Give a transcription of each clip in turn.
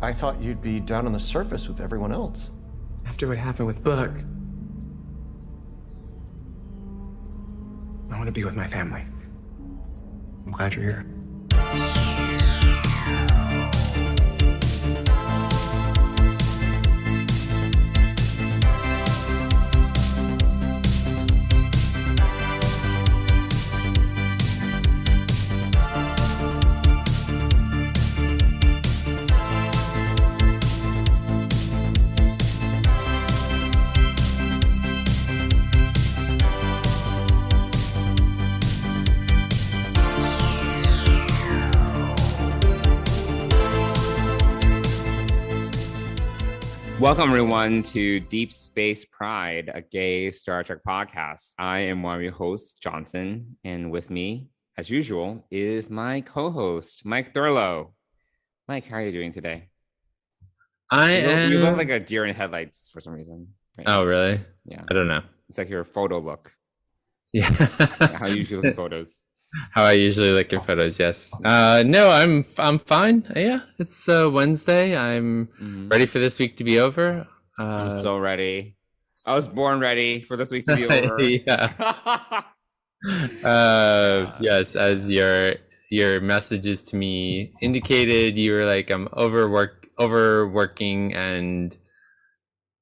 I thought you'd be down on the surface with everyone else. After what happened with Book, I want to be with my family. I'm glad you're here. Welcome, everyone, to Deep Space Pride, a gay Star Trek podcast. I am one of your hosts, Johnson, and with me, as usual, is my co-host, Mike Thurlow. Mike, how are you doing today? You look like a deer in headlights for some reason. Right? Oh, really? Yeah. I don't know. It's like your photo look. Yeah. How you usually look in photos. How I usually look in photos, yes. No, I'm fine. Yeah, it's Wednesday. I'm ready for this week to be over. I'm so ready. I was born ready for this week to be over. Yeah. Yes, as your messages to me indicated, you were like, I'm overworking and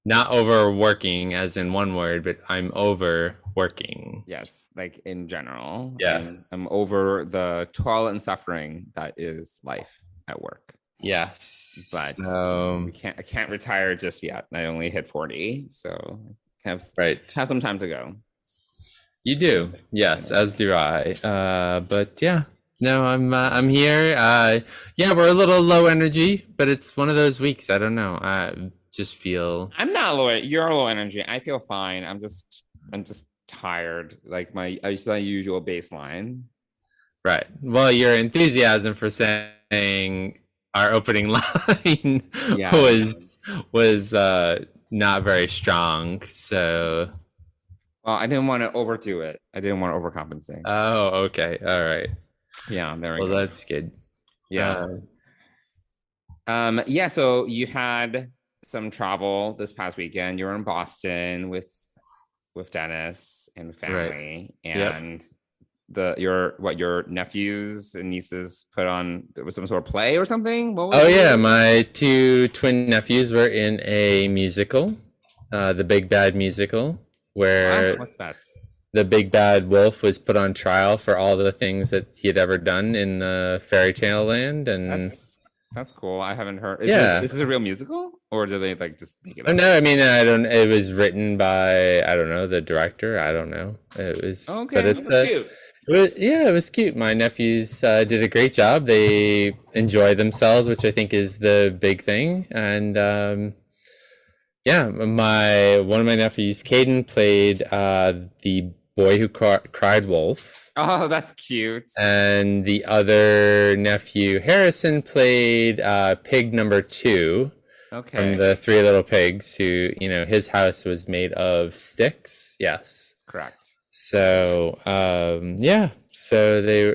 not overworking as in one word, but I'm overworking. Yes, like in general. Yes. I'm over the toil and suffering that is life at work. Yes. But I can't retire just yet. I only hit 40, so have some time to go. You do. Yes, as do I. But yeah. No, I'm here. Yeah, we're a little low energy, but it's one of those weeks. I don't know. I just feel I'm not low. You're low energy. I feel fine. I'm just tired. Like my usual baseline. Right. Well, your enthusiasm for saying our opening line was not very strong. So. Well, I didn't want to overdo it. I didn't want to overcompensate. Oh, okay. All right. Yeah, there we go. Well, that's good. Yeah. Yeah, so you had some travel this past weekend. You were in Boston with Dennis and family, right. And your nephews and nieces put on, there was some sort of play or something? Yeah, my two twin nephews were in a musical, the Big Bad Musical, where what's that? The big bad wolf was put on trial for all the things that he had ever done in fairy tale land, and that's cool. I haven't heard. Is this a real musical, or do they like just make it up? Oh, no, I mean I don't. It was written by the director. I don't know. It was okay. But it's cute. It was cute. My nephews did a great job. They enjoyed themselves, which I think is the big thing. And one of my nephews, Caden, played the boy who cried wolf. Oh, that's cute. And the other nephew, Harrison, played pig number 2. Okay. From the Three Little Pigs, who, his house was made of sticks. Yes. Correct. So, so they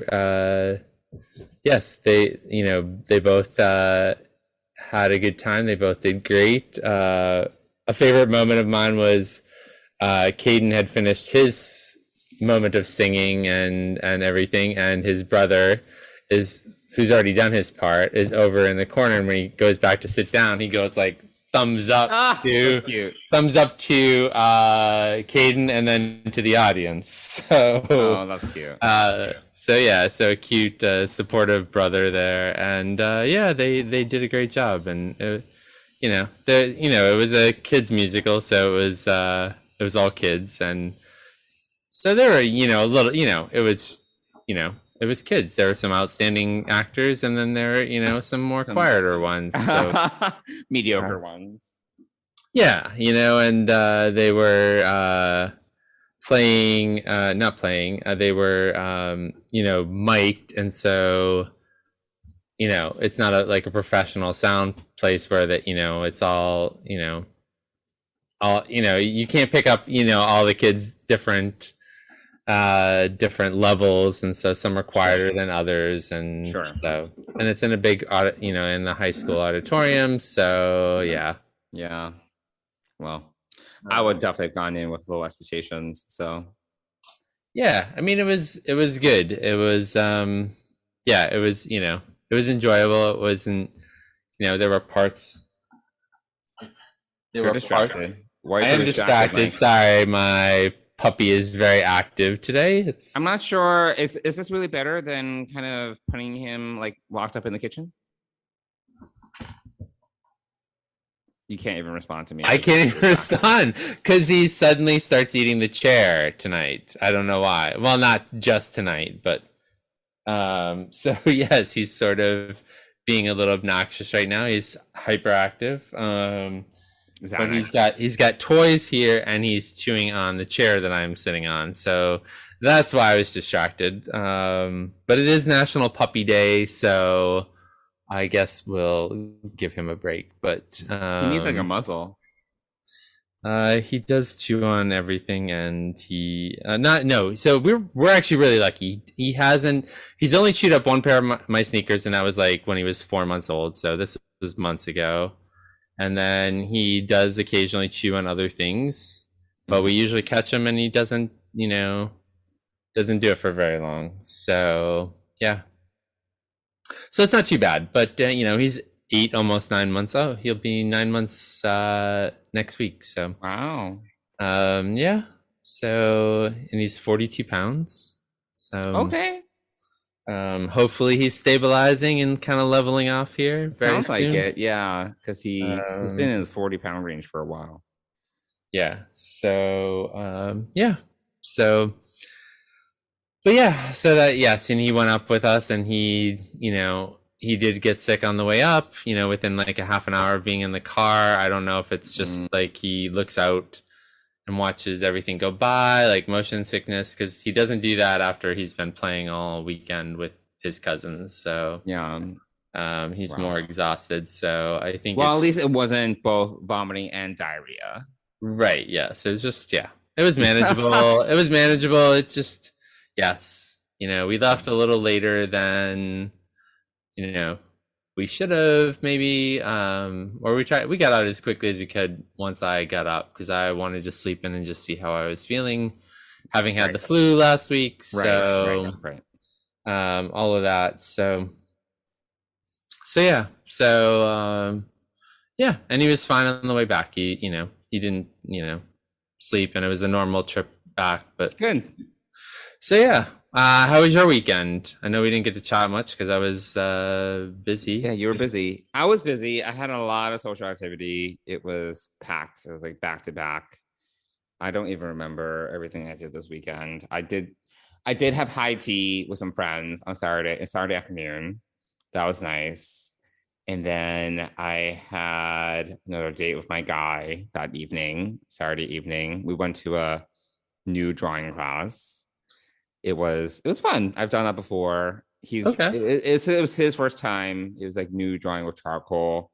both had a good time. They both did great. A favorite moment of mine was Caden had finished his moment of singing and everything, and his brother who's already done his part is over in the corner, and when he goes back to sit down, he goes like thumbs up to Caden and then to the audience. So that's cute. So a cute supportive brother there, and they did a great job, and it was a kids musical, so it was all kids, and so there were it was kids. There were some outstanding actors, and then there were some more quieter ones, so mediocre ones. Yeah, and they were not playing. They were mic'd, and so it's not like a professional sound place where that it's all you can't pick up all the kids' different different levels, and so some are quieter than others, and Sure. so and it's in a big in the high school auditorium. So yeah. Well, I would definitely have gone in with low expectations. So Yeah, I mean it was good. It was it was it was enjoyable. It wasn't there were parts. you're distracted. Why are you I so am distracted. Mike? Sorry, my puppy is very active today. I'm not sure. Is this really better than kind of putting him like locked up in the kitchen? You can't even respond to me. I can't even respond because he suddenly starts eating the chair tonight. I don't know why. Well, not just tonight, but so yes, he's sort of being a little obnoxious right now. He's hyperactive. But nice? he's got toys here and he's chewing on the chair that I'm sitting on. So that's why I was distracted. But it is National Puppy Day, so I guess we'll give him a break. But he needs like a muzzle. He does chew on everything, and he So we're actually really lucky. He's only chewed up one pair of my sneakers, and that was like when he was 4 months old. So this was months ago. And then he does occasionally chew on other things, but we usually catch him, and he doesn't do it for very long. So yeah. So it's not too bad, but he's 8, almost 9 months. Oh, he'll be 9 months next week. So wow. Yeah. So, and he's 42 pounds. So okay. Hopefully he's stabilizing and kind of leveling off here. Sounds like it, yeah, because he's been in the 40-pound range for a while. Yeah. So yeah. So. But yeah, so that yes, and he went up with us, and he did get sick on the way up, within like a half an hour of being in the car. I don't know if it's just like he looks out and watches everything go by, like motion sickness, because he doesn't do that after he's been playing all weekend with his cousins. So yeah, he's more exhausted. So I think at least it wasn't both vomiting and diarrhea. Right. Yes. It was just it was manageable. It was manageable. It's just yes. We left a little later than we should have maybe or we got out as quickly as we could once I got up, because I wanted to sleep in and just see how I was feeling, having had the flu last week. So right. All of that. So yeah. So yeah, and he was fine on the way back. He didn't sleep, and it was a normal trip back, but good. So yeah. How was your weekend? I know we didn't get to chat much because I was busy. Yeah, you were busy. I was busy. I had a lot of social activity. It was packed. It was like back to back. I don't even remember everything I did this weekend. I did have high tea with some friends on Saturday afternoon. That was nice. And then I had another date with my guy that evening, Saturday evening. We went to a new drawing class. It was fun. I've done that before. It was his first time. It was like new drawing with charcoal.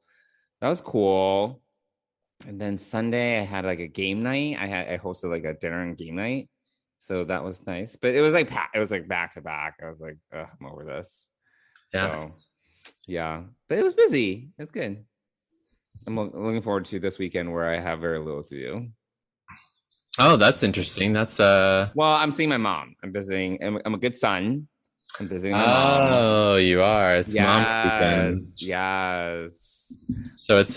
That was cool. And then Sunday I had like a game night. I hosted like a dinner and game night. So that was nice. But it was like back to back. I was like, I'm over this. Yeah. So yeah. But it was busy. It's good. I'm looking forward to this weekend where I have very little to do. Oh, that's interesting. That's well, I'm seeing my mom. I'm visiting. I'm a good son. I'm visiting my mom. Oh, you are. It's mom's weekend. Yes. So it's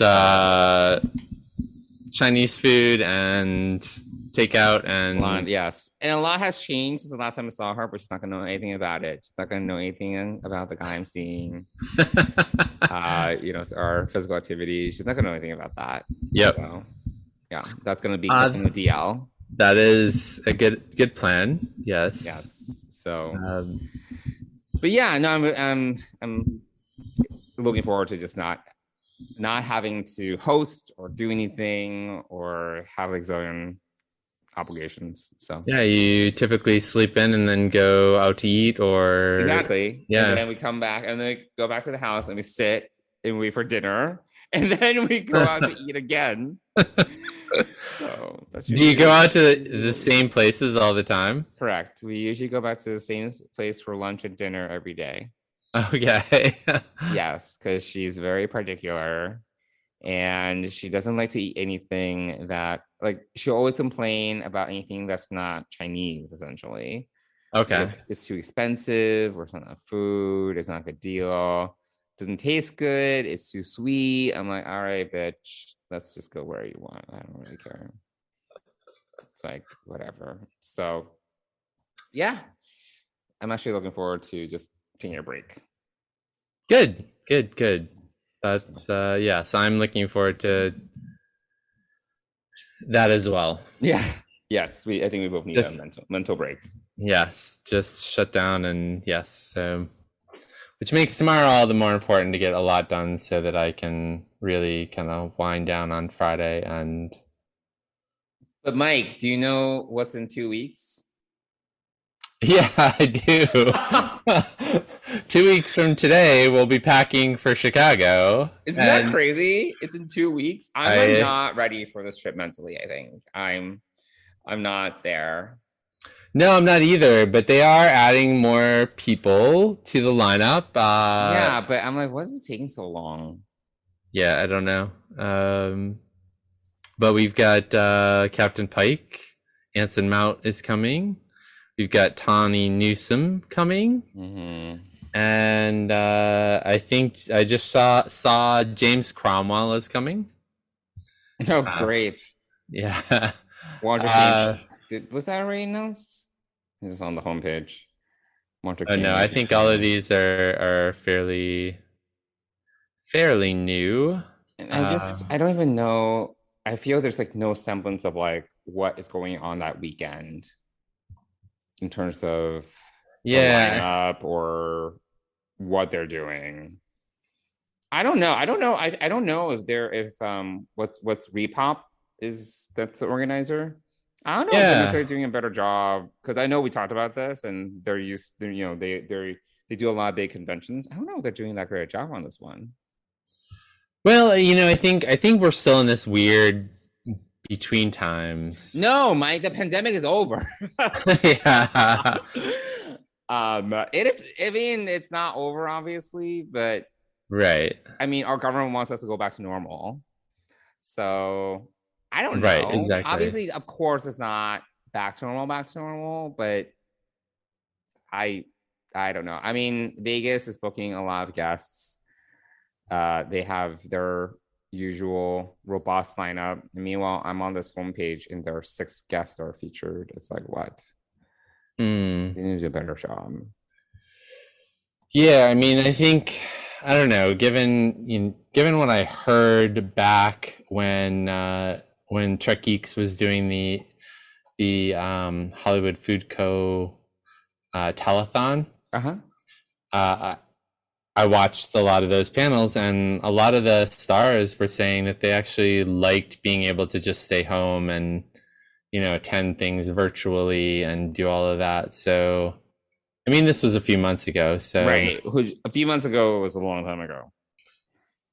Chinese food and takeout and yes. And a lot has changed since the last time I saw her, but she's not gonna know anything about it. She's not gonna know anything about the guy I'm seeing. Our physical activity. She's not gonna know anything about that. Yep. So, yeah, that's gonna be in the DL. That is a good plan. Yes. Yes. So, but yeah, no, I'm looking forward to just not having to host or do anything or have like zillion obligations. So yeah, you typically sleep in and then go out to eat, or exactly. Yeah. And then we come back and then we go back to the house and we sit and wait for dinner, and then we go out to eat again. So That's Do you go out to the same places all the time? Correct. We usually go back to the same place for lunch and dinner every day. Okay. Yes, because she's very particular and she doesn't like to eat anything that, like, she'll always complain about anything that's not Chinese, essentially. Okay. It's too expensive, or it's not enough food, it's not a good deal, doesn't taste good, it's too sweet. I'm like, all right, bitch, let's just go where you want. I don't really care. It's like, whatever. So, yeah, I'm actually looking forward to just taking a break. Good. That's yes, I'm looking forward to that as well. Yeah. Yes, I think we both need a mental break. Yes, just shut down and yes. Which makes tomorrow all the more important to get a lot done so that I can really kind of wind down on Friday. But Mike, do you know what's in 2 weeks? Yeah, I do. 2 weeks from today, we'll be packing for Chicago. Isn't that crazy? It's in 2 weeks. I'm not ready for this trip mentally, I think. I'm not there. No, I'm not either, but they are adding more people to the lineup. Yeah, but I'm like, why is it taking so long? Yeah, I don't know. But we've got Captain Pike, Anson Mount is coming. We've got Tawny Newsome coming. Mm-hmm. And I think I just saw James Cromwell is coming. Oh, great. Yeah. Walter King. Was that already announced? This is on the homepage. Walter King. No, I think all of these are fairly new. I don't even know. I feel there's like no semblance of like what is going on that weekend in terms of lineup or what they're doing. I don't know. I don't know if what's Repop that's the organizer. I don't know if they're necessarily doing a better job, because I know we talked about this and they do a lot of big conventions. I don't know if they're doing that great a job on this one. Well, I think we're still in this weird between times. No, Mike, the pandemic is over. Yeah. It is. I mean, it's not over, obviously, but right. I mean, our government wants us to go back to normal, so I don't know. Right. Exactly. Obviously, of course, it's not back to normal, but I don't know. I mean, Vegas is booking a lot of guests. They have their usual robust lineup. Meanwhile, I'm on this homepage and there are 6 guests that are featured. It's like, what? They need to do a better job. Yeah, I mean, I think, I don't know, given what I heard back when Trek Geeks was doing the Hollywood Food Co. telethon. I watched a lot of those panels, and a lot of the stars were saying that they actually liked being able to just stay home and, attend things virtually and do all of that. So, I mean, this was a few months ago. So, right. A few months ago was a long time ago.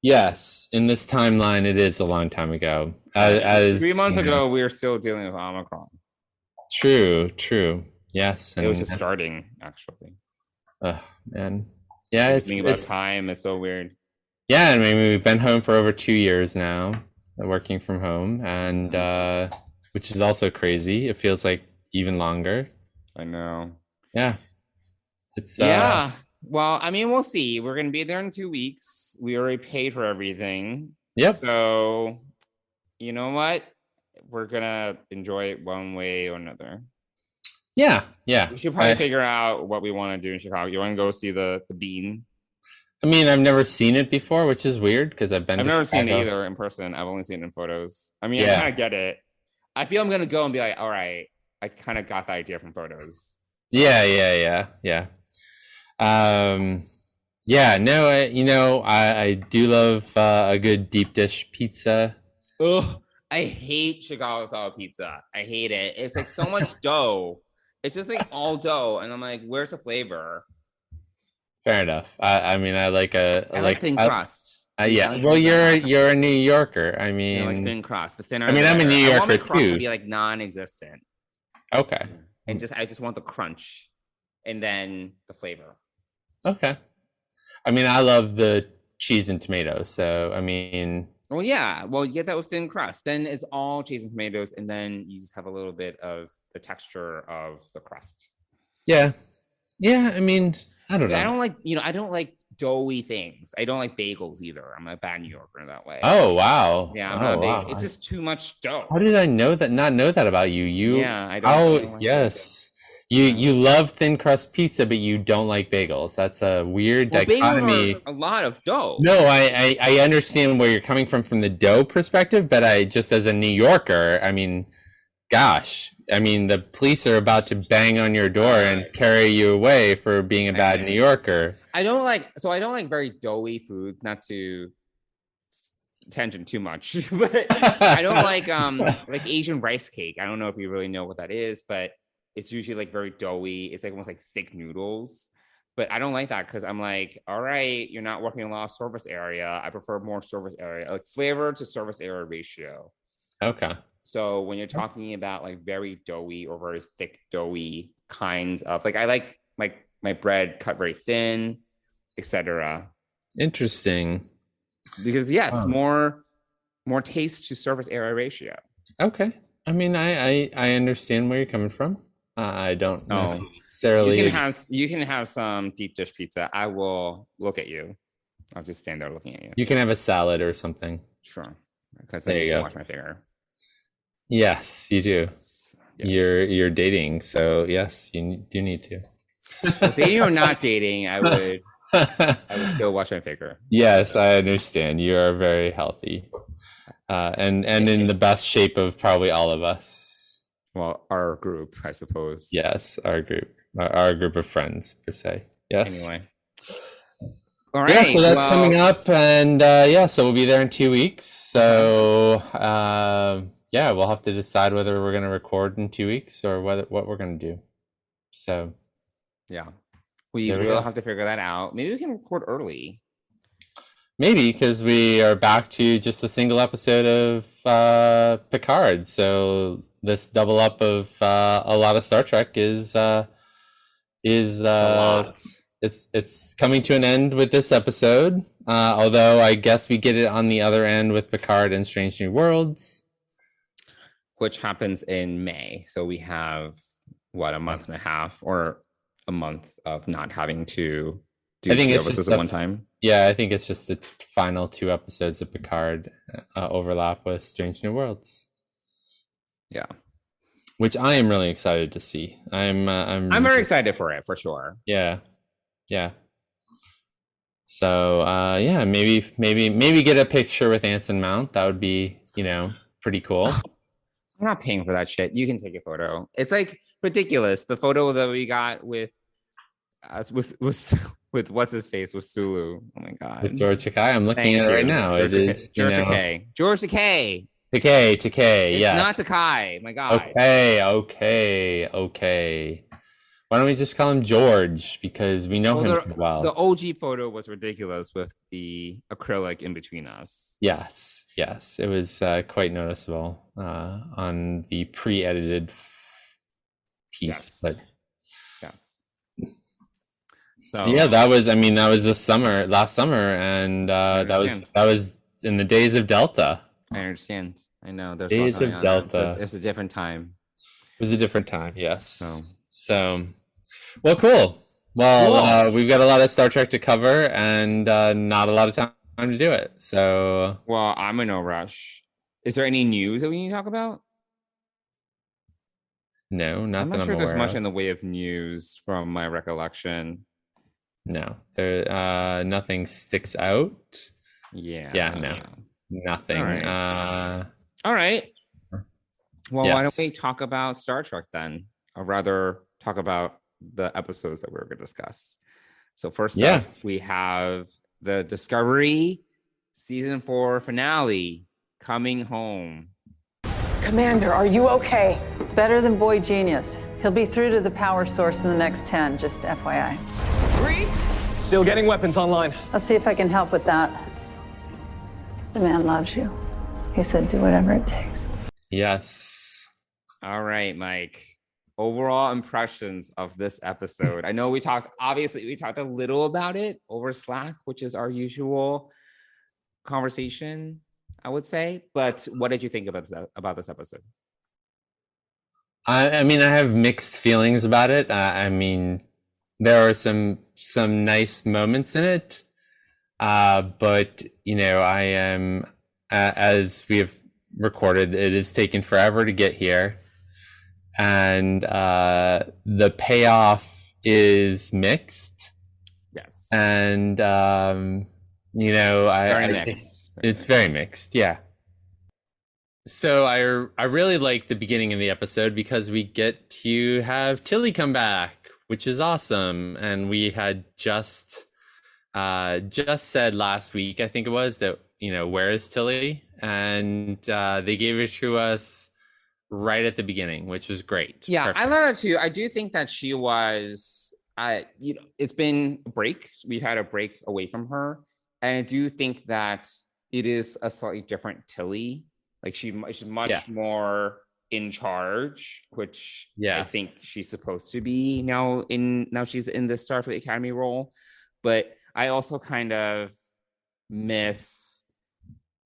Yes, in this timeline, it is a long time ago. As 3 months ago, we were still dealing with Omicron. True. Yes. It was just starting, actually. Oh, man. Yeah, it's about time. It's so weird. Yeah, I mean, we've been home for over 2 years now, working from home, and which is also crazy. It feels like even longer. I know. Yeah. It's Well, I mean, we'll see. We're gonna be there in 2 weeks. We already paid for everything. Yep. So, you know what? We're gonna enjoy it one way or another. Yeah. We should probably figure out what we want to do in Chicago. You want to go see the Bean? I mean, I've never seen it before, which is weird because I've never seen it either in person. I've only seen it in photos. I mean, I kind of get it. I feel I'm gonna go and be like, all right, I kind of got the idea from photos. Yeah. No, I do love a good deep dish pizza. Ugh, I hate Chicago style pizza. I hate it. It's like so much dough. It's just like all dough, and I'm like, where's the flavor? Fair enough. I mean, I like thin crust. Yeah. Well, you're a New Yorker. I mean, like thin crust. The thinner. I mean, I'm a New Yorker I want my crust too. to be like non-existent. Okay. And I just want the crunch, and then the flavor. Okay. I mean, I love the cheese and tomatoes. So I mean. Well, yeah. Well, you get that with thin crust. Then it's all cheese and tomatoes, and then you just have a little bit of the texture of the crust. Yeah. Yeah. I mean, I don't know. I don't like doughy things. I don't like bagels either. I'm a bad New Yorker in that way. Oh wow. Yeah, I'm not a bagel. It's just too much dough. How did I not know that about you? Yeah, I don't. Oh yes. You love thin crust pizza, but you don't like bagels. That's a weird dichotomy. Bagels are a lot of dough. No, I understand where you're coming from the dough perspective, but I just as a New Yorker, I mean, gosh, I mean the police are about to bang on your door and carry you away for being a bad New Yorker. I don't like very doughy food, not to tangent too much, but I don't like Asian rice cake. I don't know if you really know what that is, but it's usually like very doughy. It's like almost like thick noodles. But I don't like that because I'm like, all right, you're not working a lot of surface area. I prefer more surface area, like flavor to surface area ratio. Okay. So when you're talking about like very doughy or very thick doughy kinds of like, I like my bread cut very thin, etc. Interesting. Because yes, more taste to surface area ratio. Okay. I mean, I understand where you're coming from. I don't necessarily. You can have some deep dish pizza. I will look at you. I'll just stand there looking at you. You can have a salad or something. Sure. Because I need to wash my finger. Yes, you do. Yes. You're dating, so yes, you do need to. If dating or not dating, I would still wash my finger. Yes, I understand. You are very healthy, and in the best shape of probably all of us. Well, our group, I suppose. Yes, our group of friends per se. Yes. Anyway. All right. Yeah, so that's coming up, and so we'll be there in 2 weeks. So we'll have to decide whether we're going to record in 2 weeks or what we're going to do. So. Yeah. We'll have to figure that out. Maybe we can record early. Maybe, because we are back to just a single episode of Picard. So this double up of a lot of Star Trek is it's coming to an end with this episode. Although I guess we get it on the other end with Picard and Strange New Worlds, which happens in May. So we have a month and a half or a month of not having to do services at one time. Yeah, I think it's just the final 2 episodes of Picard overlap with Strange New Worlds. Yeah, which I am really excited to see. I'm very excited for it for sure. Yeah. So maybe get a picture with Anson Mount. That would be pretty cool. I'm not paying for that shit. You can take a photo. It's like ridiculous. The photo that we got with what's his face with Sulu. Oh my god. With George Takei. I'm looking at it right now. It is George Takei. George Takei. Takei. Yes. Not Takei. My god. Okay. Why don't we just call him George, because we know him so well. The OG photo was ridiculous with the acrylic in between us. Yes. It was quite noticeable on the pre-edited piece. Yes. But yes. So yeah, that was last summer, and that was in the days of Delta. I understand. I know. There's days of Delta. It's a different time. It was a different time. Yes. So. Well, cool. Well, we've got a lot of Star Trek to cover and not a lot of time to do it. So, well, I'm in no rush. Is there any news that we need to talk about? No, not. I'm not sure there's much in the way of news from my recollection. No, there nothing sticks out. Yeah. No, nothing. All right. Well, yes. Why don't we talk about Star Trek then? Or rather, talk about the episodes that we're going to discuss. So first up, we have the Discovery season 4 finale, Coming Home. Commander, are you okay? Better than Boy Genius. He'll be through to the power source in the next 10, just FYI. Reese? Still getting weapons online. I'll see if I can help with that. The man loves you. He said, do whatever it takes. Yes. All right, Mike. Overall impressions of this episode. I know we talked a little about it over Slack, which is our usual conversation, I would say. But what did you think about this episode? I mean, I have mixed feelings about it. I mean, there are some nice moments in it, but I am, as we have recorded, it has taken forever to get here, and the payoff is mixed. Yes, and I think it's very mixed. Yeah. So I really like the beginning of the episode because we get to have Tilly come back, which is awesome. And we had just said last week, I think it was, that, where is Tilly? And they gave it to us right at the beginning, which was great. Yeah, Perfect. I love it too. I do think that she was, it's been a break. We've had a break away from her. And I do think that it is a slightly different Tilly. Like she's much more in charge, which I think she's supposed to be now she's in the Starfleet Academy role. But I also kind of miss,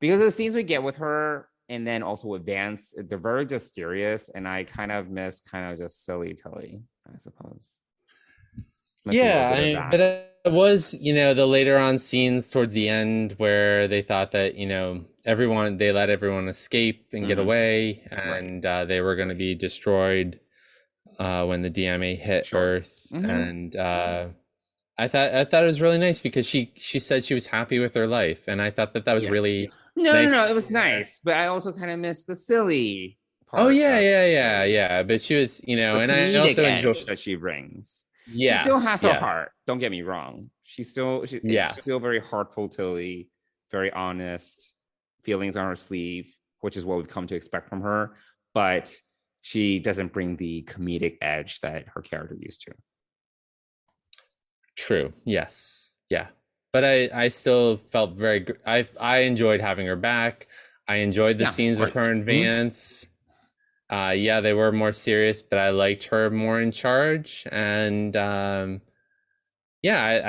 because of the scenes we get with her and then also with Vance, they're very mysterious, and I kind of miss just silly Tilly, I suppose. But it was, the later on scenes towards the end where they thought that, they let everyone escape and get away, and they were going to be destroyed when the DMA hit Earth. And I thought it was really nice because she said she was happy with her life, and I thought that was really nice. No, it was nice, but I also kind of missed the silly part. Oh yeah. But she was, and I also enjoyed that she brings. Yeah, she still has her heart. Don't get me wrong. It's still very heartful Tilly, very honest, feelings on her sleeve, which is what we've come to expect from her. But she doesn't bring the comedic edge that her character used to. True. Yes. Yeah. But I still felt very good. I enjoyed having her back. I enjoyed the scenes with her and Vance. They were more serious, but I liked her more in charge. And I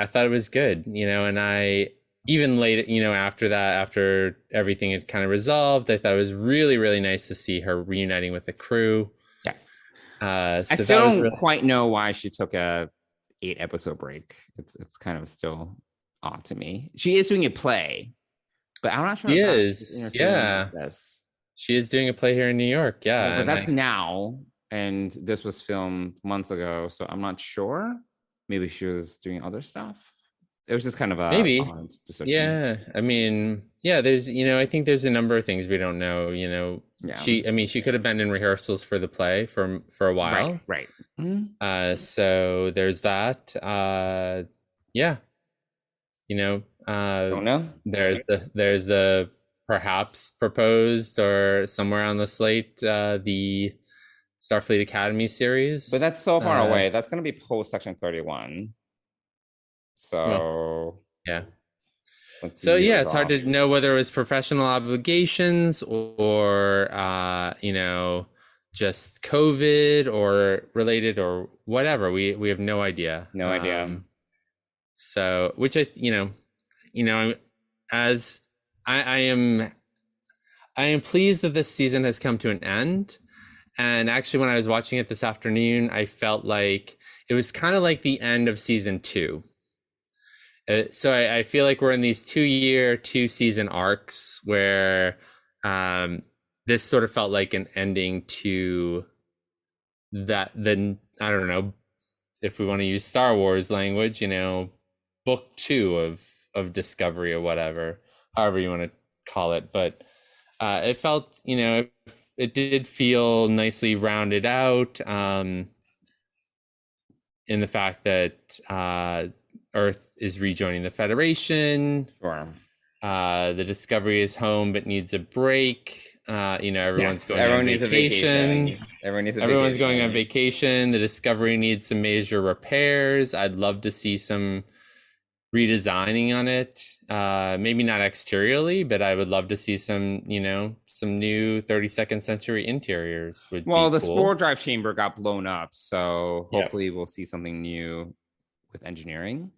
thought it was good, and I even later, after that, after everything had kind of resolved, I thought it was really, really nice to see her reuniting with the crew. Yes. So I still don't quite know why she took a 8-episode break. It's kind of still odd to me. She is doing a play, but I'm not sure. She is. Yeah. She is doing a play here in New York. Yeah. But that's now. And this was filmed months ago. So I'm not sure. Maybe she was doing other stuff. It was just kind of a odd decision. Yeah. I mean, there's, I think there's a number of things we don't know, she could have been in rehearsals for the play for a while. Right. So there's that. Don't know. There's the perhaps proposed or somewhere on the slate, the Starfleet Academy series. But that's so far away. That's going to be post Section 31. So it's hard to know whether it was professional obligations or just COVID or related or whatever. We have no idea. No idea. So, which as I am pleased that this season has come to an end. And actually, when I was watching it this afternoon, I felt like it was kind of like the end of season 2. So I feel like we're in these 2-season arcs where this sort of felt like an ending to that. Then I don't know if we want to use Star Wars language, book 2 of Discovery or whatever, however you want to call it. But it felt, it did feel nicely rounded out in the fact that Earth is rejoining the Federation. Sure. The Discovery is home but needs a break. Everyone's going on vacation. Everyone's going on vacation. The Discovery needs some major repairs. I'd love to see some redesigning on it. Maybe not exteriorly, but I would love to see some, some new 32nd century interiors would Well, be the cool. spore drive chamber got blown up, so Yep. hopefully we'll see something new with engineering.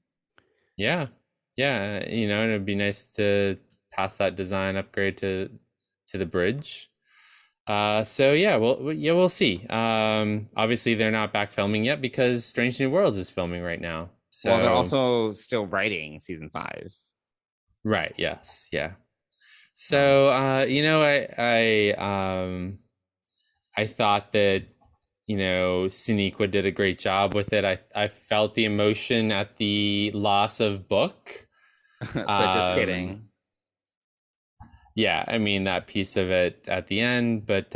Yeah. Yeah. And it'd be nice to pass that design upgrade to the bridge. So yeah, we'll see. Obviously they're not back filming yet because Strange New Worlds is filming right now. So Well, they're also still writing season 5. right, yes, yeah. So I thought that Sonequa did a great job with it. I felt the emotion at the loss of Book. But just kidding. Yeah, I mean that piece of it at the end, but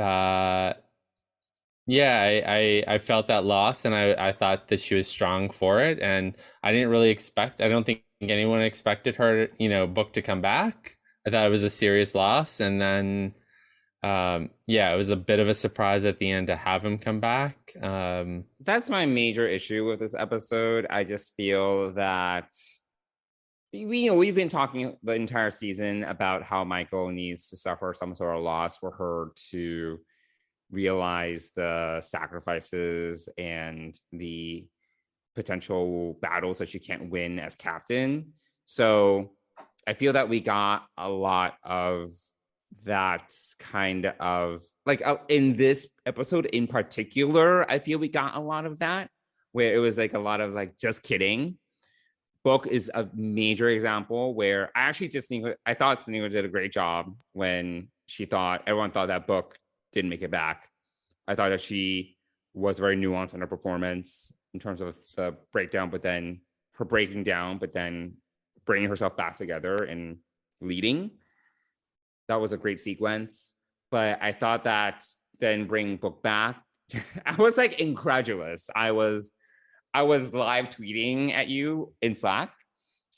yeah, I felt that loss, and I thought that she was strong for it, and I don't think anyone expected her, Book to come back. I thought it was a serious loss, and then it was a bit of a surprise at the end to have him come back. That's my major issue with this episode. I just feel that we've been talking the entire season about how Michael needs to suffer some sort of loss for her to realize the sacrifices and the potential battles that she can't win as captain. So I feel that we got a lot of that kind of like in this episode in particular. I feel we got a lot of that where it was like a lot of like, just kidding. Book is a major example where I thought Sonequa did a great job when everyone thought that Book didn't make it back. I thought that she was very nuanced in her performance in terms of the breakdown, but then her breaking down, but then bringing herself back together and leading. That was a great sequence. But I thought that then bringing Book back, I was like incredulous. I was live tweeting at you in Slack.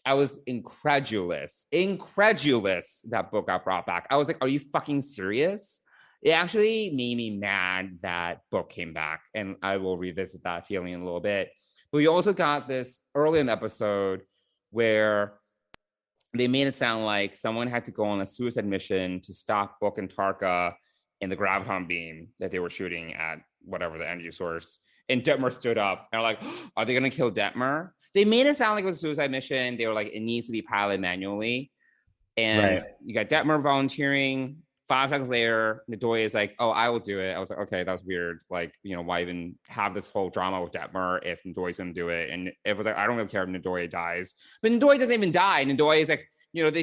I was incredulous that Book got brought back. I was like, are you fucking serious? It actually made me mad that Book came back, and I will revisit that feeling in a little bit. But we also got this early in the episode where they made it sound like someone had to go on a suicide mission to stop Book and Tarka in the graviton beam that they were shooting at whatever the energy source. And Detmer stood up and like, are they going to kill Detmer? They made it sound like it was a suicide mission. They were like, it needs to be piloted manually. And You got Detmer volunteering. 5 seconds later, Nadoya is like, oh, I will do it. I was like, okay, that was weird. Like, why even have this whole drama with Detmer if Nadoya's going to do it? And it was like, I don't really care if Nadoya dies. But Nadoya doesn't even die. Nadoya is like,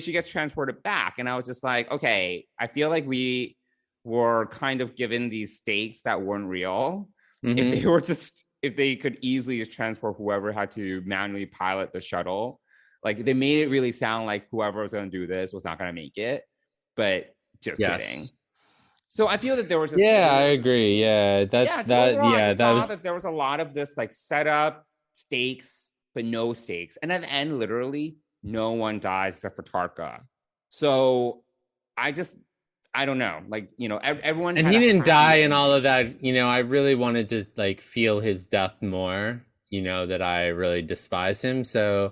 she gets transported back. And I was just like, okay, I feel like we were kind of given these stakes that weren't real. Mm-hmm. If they could easily just transport whoever had to manually pilot the shuttle, like they made it really sound like whoever was going to do this was not going to make it. But just kidding. So I feel that there was just I agree. Yeah, that there was a lot of this like setup stakes, but no stakes, and at the end, literally no one dies except for Tarka. So I don't know, like everyone, and he didn't die and all of that. I really wanted to like feel his death more. That I really despise him. So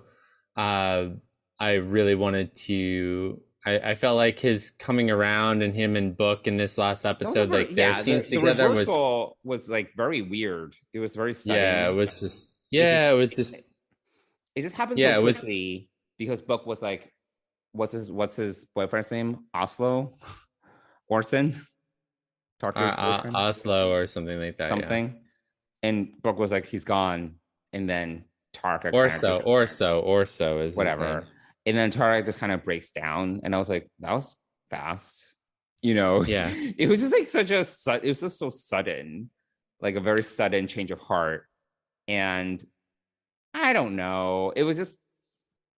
I really wanted to. I felt like his coming around and him and Book in this last episode, their scenes together was like very weird. It was very sudden. Yeah, it was just it just happened so quickly because Book was like, what's his boyfriend's name? Oslo Orson, Tarka's boyfriend? Oslo or something like that. Something, and Book was like, he's gone, and then Tarka Orso is whatever. And then Tarek just kind of breaks down, and I was like, "That was fast," Yeah, it was just like it was just so sudden, like a very sudden change of heart, and I don't know. It was just,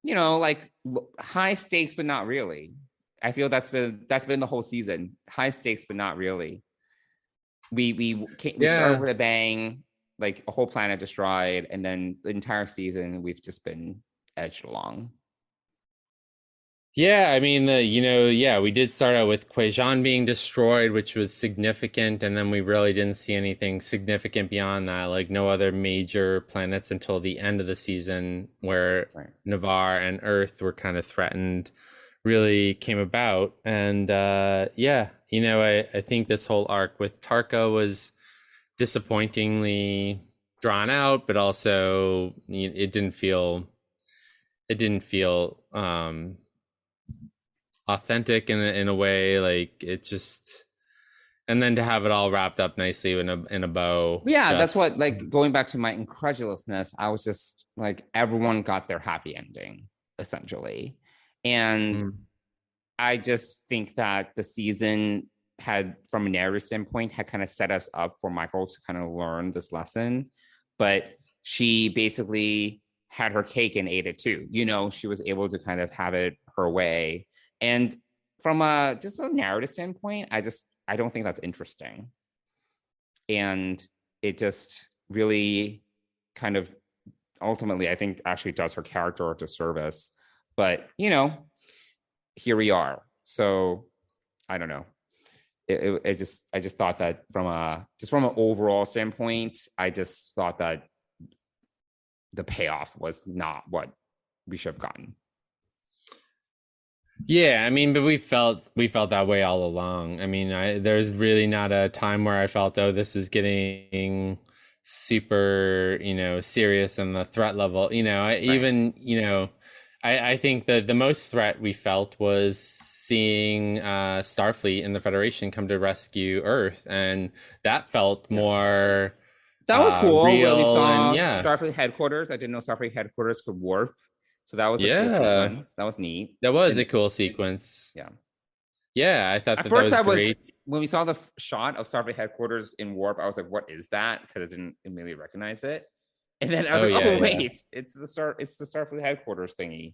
like high stakes, but not really. I feel that's been the whole season. High stakes, but not really. We started with a bang, like a whole planet destroyed, and then the entire season we've just been edged along. Yeah, I mean, we did start out with Quajan being destroyed, which was significant, and then we really didn't see anything significant beyond that, like no other major planets until the end of the season, where Right. Navarre and Earth were kind of threatened, really came about. And I think this whole arc with Tarka was disappointingly drawn out, but also it didn't feel authentic in a way, like it just, and then to have it all wrapped up nicely in a bow. Yeah, that's what, like, going back to my incredulousness, I was just like, everyone got their happy ending essentially, and I just think that the season had, from a narrative standpoint, had kind of set us up for Michael to kind of learn this lesson, but she basically had her cake and ate it too. She was able to kind of have it her way. And from just a narrative standpoint, I don't think that's interesting. And it just really kind of ultimately, I think, actually does her character a disservice. But, here we are. So I don't know. I just thought that from an overall standpoint, I just thought that the payoff was not what we should have gotten. Yeah, I mean, but we felt that way all along. I mean, there's really not a time where I felt, oh, this is getting super, serious on the threat level. Right. I think that the most threat we felt was seeing Starfleet and the Federation come to rescue Earth, and that felt more. That was cool. We saw Starfleet headquarters. I didn't know Starfleet headquarters could warp. So that was a cool sequence. That was neat. That was a cool sequence. Yeah. Yeah, I thought at that first was great. When we saw the shot of Starfleet headquarters in warp, I was like, what is that? Because I didn't immediately recognize it. And then I was wait, it's the Starfleet headquarters thingy.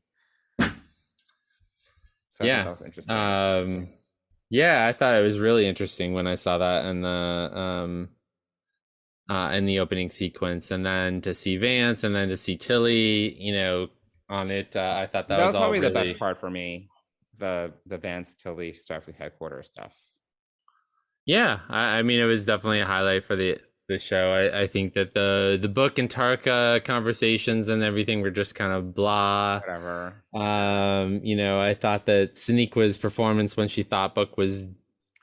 So I thought that was interesting. I thought it was really interesting when I saw that in the opening sequence, and then to see Vance, and then to see Tilly, on it. I thought that was probably really the best part for me, the Vance Tilly Starfleet headquarters stuff. Yeah, I mean, it was definitely a highlight for the show. I think that the book and Tarka conversations and everything were just kind of blah. Whatever. I thought that Soneqa's performance when she thought Book was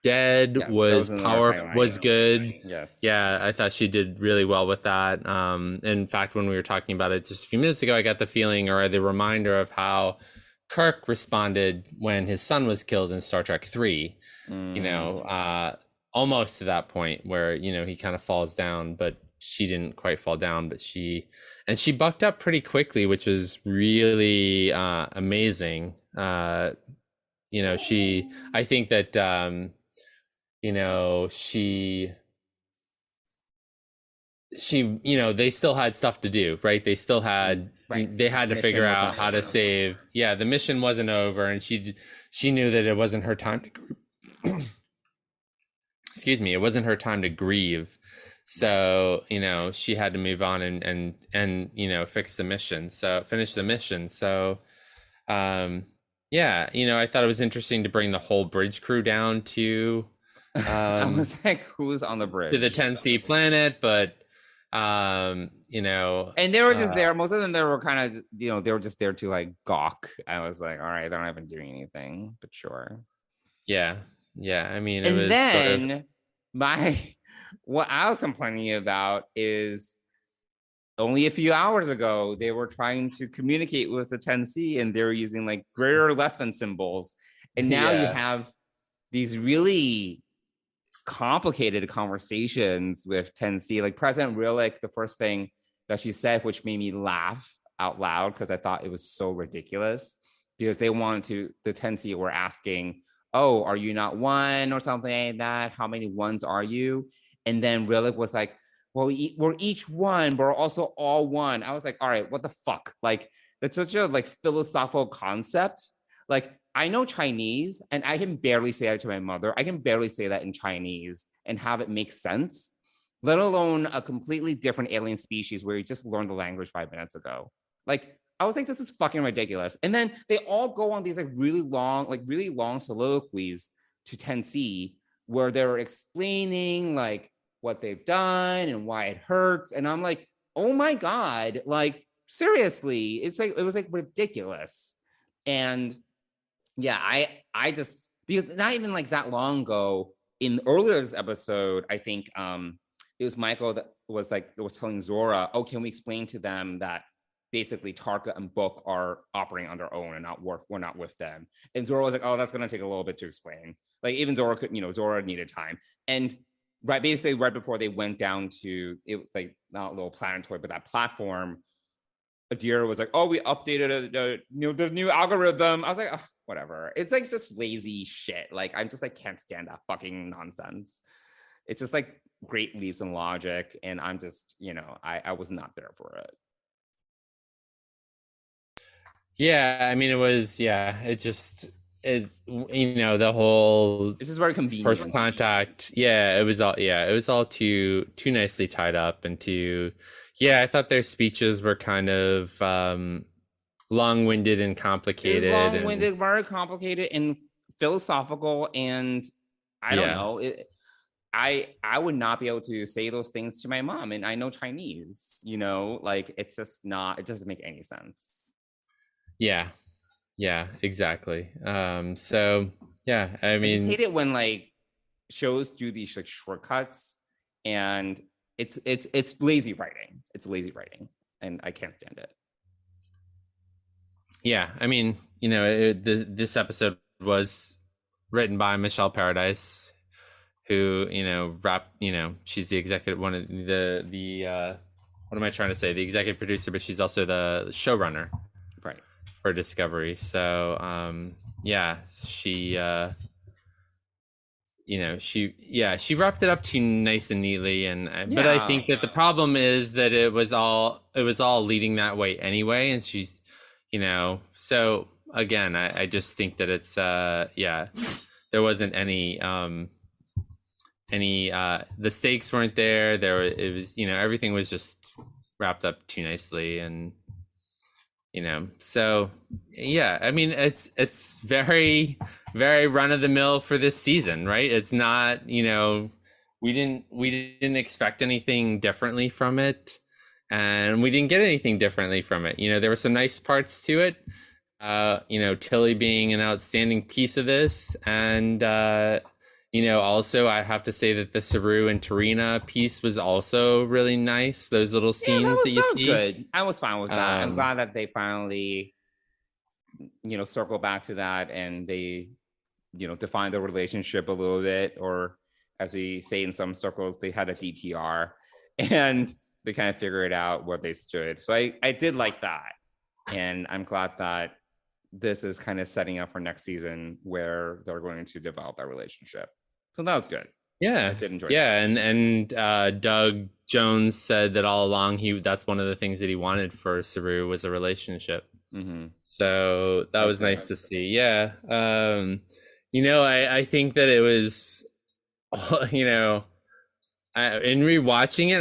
dead was powerful, was good. Yes. Yeah, I thought she did really well with that. In fact, when we were talking about it just a few minutes ago, I got the feeling, or the reminder, of how Kirk responded when his son was killed in Star Trek 3. Almost to that point where, he kind of falls down, but she didn't quite fall down, but she bucked up pretty quickly, which was really amazing. I think that, they still had stuff to do, right? They still had, they had to figure out how to save. Yeah, the mission wasn't over, and she knew that it wasn't her time to excuse me, it wasn't her time to grieve. So, she had to move on and fix the mission. So finish the mission. So, I thought it was interesting to bring the whole bridge crew down to, I was like, who's on the bridge? To the 10C planet, but, and they were just there. Most of them, they were kind of, they were just there to like gawk. I was like, all right, they're not even doing anything, but sure. Yeah. Yeah, I mean, and then what I was complaining about is only a few hours ago they were trying to communicate with the 10C, and they were using like greater or less than symbols, and now you have these really complicated conversations with 10C. Like President Rillick, the first thing that she said, which made me laugh out loud because I thought it was so ridiculous, because the 10C were asking, oh, are you not one or something like that? How many ones are you? And then Rillick was like, well, we're each one, but we're also all one. I was like, all right, what the fuck? Like, that's such a like philosophical concept. Like, I know Chinese, and I can barely say that to my mother. I can barely say that in Chinese and have it make sense, let alone a completely different alien species where you just learned the language 5 minutes ago. Like, this is fucking ridiculous. And then they all go on these like really long soliloquies to 10C where they're explaining like what they've done and why it hurts. And I'm like, oh my God, like seriously, it's like, it was like ridiculous. And yeah, I just, because not even like that long ago in earlier this episode, I think it was Michael that was telling Zora, oh, can we explain to them that basically Tarka and Book are operating on their own and we're not with them. And Zora was like, oh, that's going to take a little bit to explain. Like even Zora Zora needed time. And basically right before they went down to it, like not a little planetoid, but that platform, Adira was like, oh, we updated the new algorithm. I was like, oh, whatever. It's like just lazy shit. Like I'm just like can't stand that fucking nonsense. It's just like great leaps in logic. And I'm just, I was not there for it. Yeah, I mean, the whole it's just very convenient. First contact. Yeah, it was all too nicely tied up and I thought their speeches were kind of long-winded and complicated. It was long-winded, very complicated and philosophical, and I don't know. I would not be able to say those things to my mom, and I know Chinese, like it's just not, it doesn't make any sense. Yeah, exactly. So yeah, I mean, I just hate it when like shows do these like shortcuts, and it's lazy writing. It's lazy writing, and I can't stand it. Yeah, I mean, this episode was written by Michelle Paradise, who she's the executive, one of the what am I trying to say? The executive producer, but she's also the showrunner, right, for Discovery. So she she wrapped it up too nice and neatly, but I think that the problem is that it was all leading that way anyway, and she's so again I just think that it's there wasn't any the stakes weren't there. It was everything was just wrapped up too nicely, and so yeah, I mean it's very, very run of the mill for this season, right? It's not, we didn't expect anything differently from it, and we didn't get anything differently from it. There were some nice parts to it, Tilly being an outstanding piece of this, and also I have to say that the Saru and Tarina piece was also really nice. Those little scenes that you see. Good. I was fine with that. I'm glad that they finally, circle back to that, and they, define the relationship a little bit, or as we say in some circles, they had a DTR, and they kind of figured out where they stood. So I did like that, and I'm glad that this is kind of setting up for next season where they're going to develop that relationship. So that was good. Yeah, I did enjoy. Yeah, and Doug Jones said that all along that's one of the things that he wanted for Saru was a relationship. Mm-hmm. So that was nice to see. Yeah, I think that it was, in rewatching it,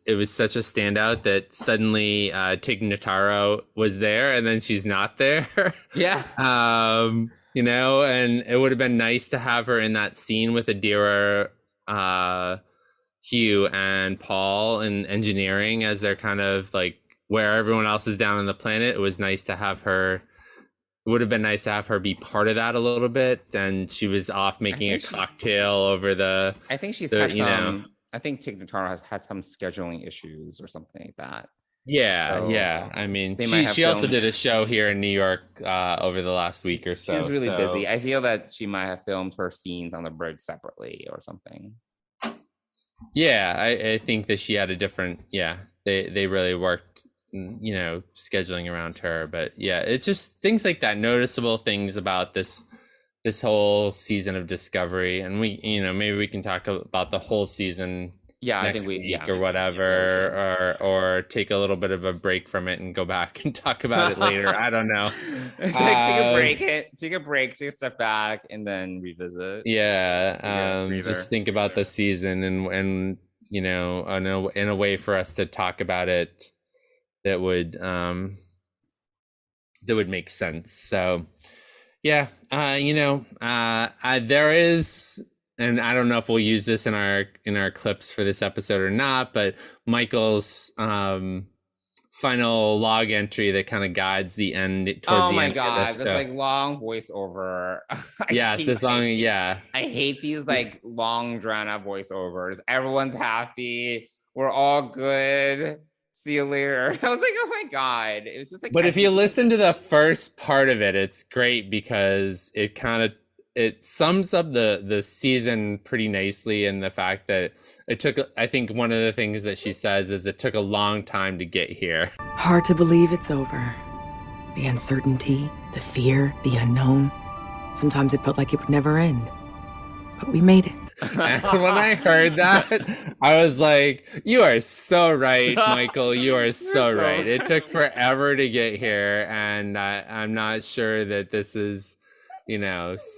it was such a standout that suddenly Tig Notaro was there and then she's not there. Yeah. And it would have been nice to have her in that scene with Adira, Hugh, and Paul in engineering as they're kind of like where everyone else is down on the planet. It was nice to have her. It would have been nice to have her be part of that a little bit. And she was off making a cocktail over the. I think she's had some. I think Tig Notaro has had some scheduling issues or something like that. Yeah, so, yeah. I mean, she also did a show here in New York over the last week or so. She's really busy. I feel that she might have filmed her scenes on the bridge separately or something. Yeah, I think that she had a different. Yeah, they really worked, scheduling around her. But yeah, it's just things like that, noticeable things about this whole season of Discovery, and we, maybe we can talk about the whole season. Yeah, I think week or whatever, or take a little bit of a break from it and go back and talk about it later. I don't know. Take a break, take a step back, and then revisit. Yeah, just think about the season and in a way for us to talk about it that would that would make sense. So yeah, there is, and I don't know if we'll use this in our clips for this episode or not, but Michael's final log entry that kind of guides the end towards the end. Oh my god, this like long voiceover. Yes, this long, yeah. I hate these like long drawn out voiceovers. Everyone's happy. We're all good. See you later. I was like, oh my god. It was just like, but if you listen to the first part of it, it's great because it sums up the season pretty nicely, and the fact that it took, I think one of the things that she says is it took a long time to get here. Hard to believe it's over. The uncertainty, the fear, the unknown. Sometimes it felt like it would never end. But we made it. And when I heard that, I was like, you are so right, Michael. You are so right. It took forever to get here, and I'm not sure that this is, so...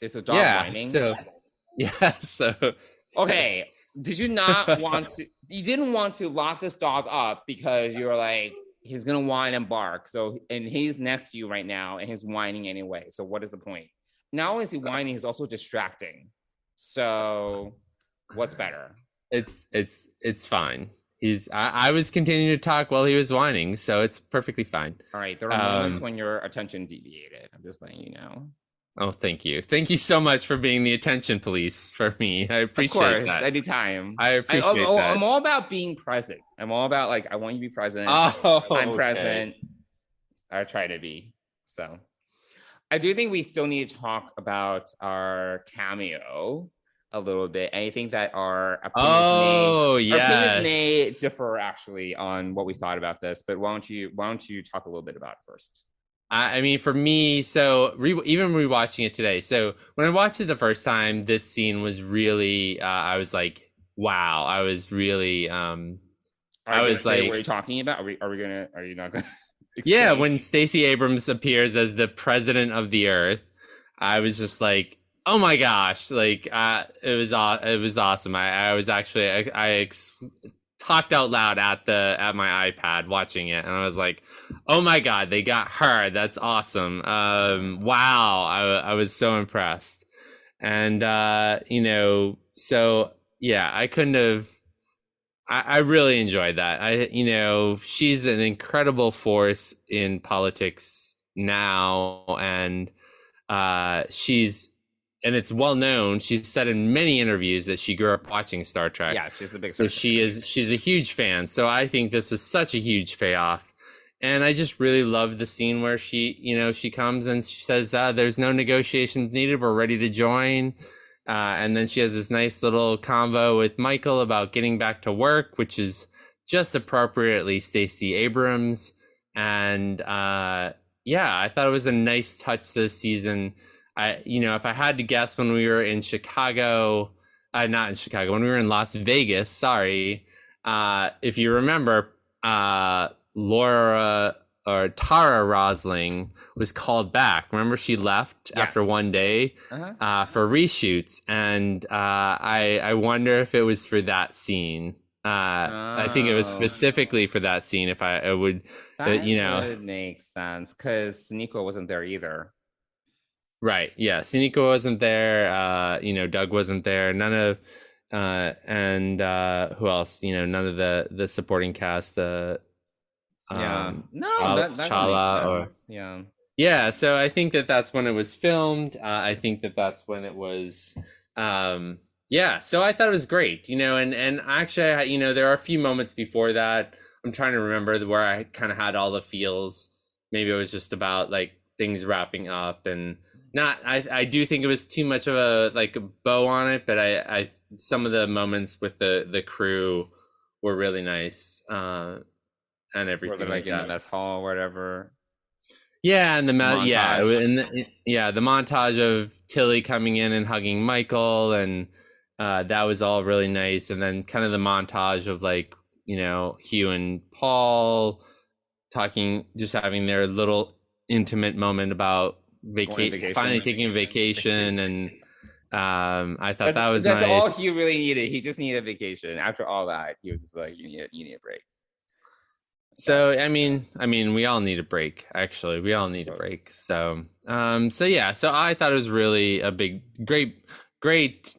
It's a dog whining. So... Okay, did you not want to... You didn't want to lock this dog up because you were like, he's going to whine and bark. And he's next to you right now, and he's whining anyway. So what is the point? Not only is he whining, he's also distracting. So what's better? It's fine. I was continuing to talk while he was whining, so it's perfectly fine. All right. There are moments when your attention deviated. I'm just letting you know. Oh, thank you. Thank you so much for being the attention police for me. I appreciate that. Anytime. I appreciate that. I'm all about being present. I'm all about I want you to be present. Oh, I'm present. I try to be. So I do think we still need to talk about our cameo a little bit. And I think that our opinions may differ actually on what we thought about this. But why don't you talk a little bit about it first? I mean, for me, so even rewatching it today. So when I watched it the first time, this scene was really, I was like, wow. I was really, I was like, what are you talking about? Are you not gonna? Yeah, when Stacey Abrams appears as the president of the Earth, I was just like, oh my gosh, like it was awesome. I was actually I talked out loud at my iPad watching it, and I was like, oh my god, they got her. That's awesome. Wow, I was so impressed. And so yeah, I couldn't have. I really enjoyed that. She's an incredible force in politics now, and it's well known. She's said in many interviews that she grew up watching Star Trek. Yeah, she's a big. So she's a huge fan. So I think this was such a huge payoff, and I just really loved the scene where she comes and she says, "There's no negotiations needed. We're ready to join." And then she has this nice little convo with Michael about getting back to work, which is just appropriately Stacey Abrams. And I thought it was a nice touch this season. If I had to guess, when we were in Chicago, not in Chicago, when we were in Las Vegas, sorry, if you remember, Tara Rosling was called back. Remember, she left after one day for reshoots, and I wonder if it was for that scene. I think it was specifically for that scene. If I would, that would make sense because Sneeko wasn't there either. Right. Yeah. Sneeko wasn't there. Doug wasn't there. None of, and who else? None of the supporting cast. That Chala or so I think that's when it was filmed. I think that's when it was so I thought it was great, and actually, there are a few moments before that I'm trying to remember where I kind of had all the feels. Maybe it was just about like things wrapping up, and I do think it was too much of a bow on it, but I some of the moments with the crew were really nice. And everything like in the mess hall or whatever. Yeah, and the montage of Tilly coming in and hugging Michael, and that was all really nice. And then kind of the montage of Hugh and Paul talking, just having their little intimate moment about finally taking a vacation, and I thought that was nice. That's all Hugh really needed. He just needed a vacation. After all that, he was just like, you need a break. So I mean, we all need a break. Actually, we all need a break. So, so I thought it was really a great,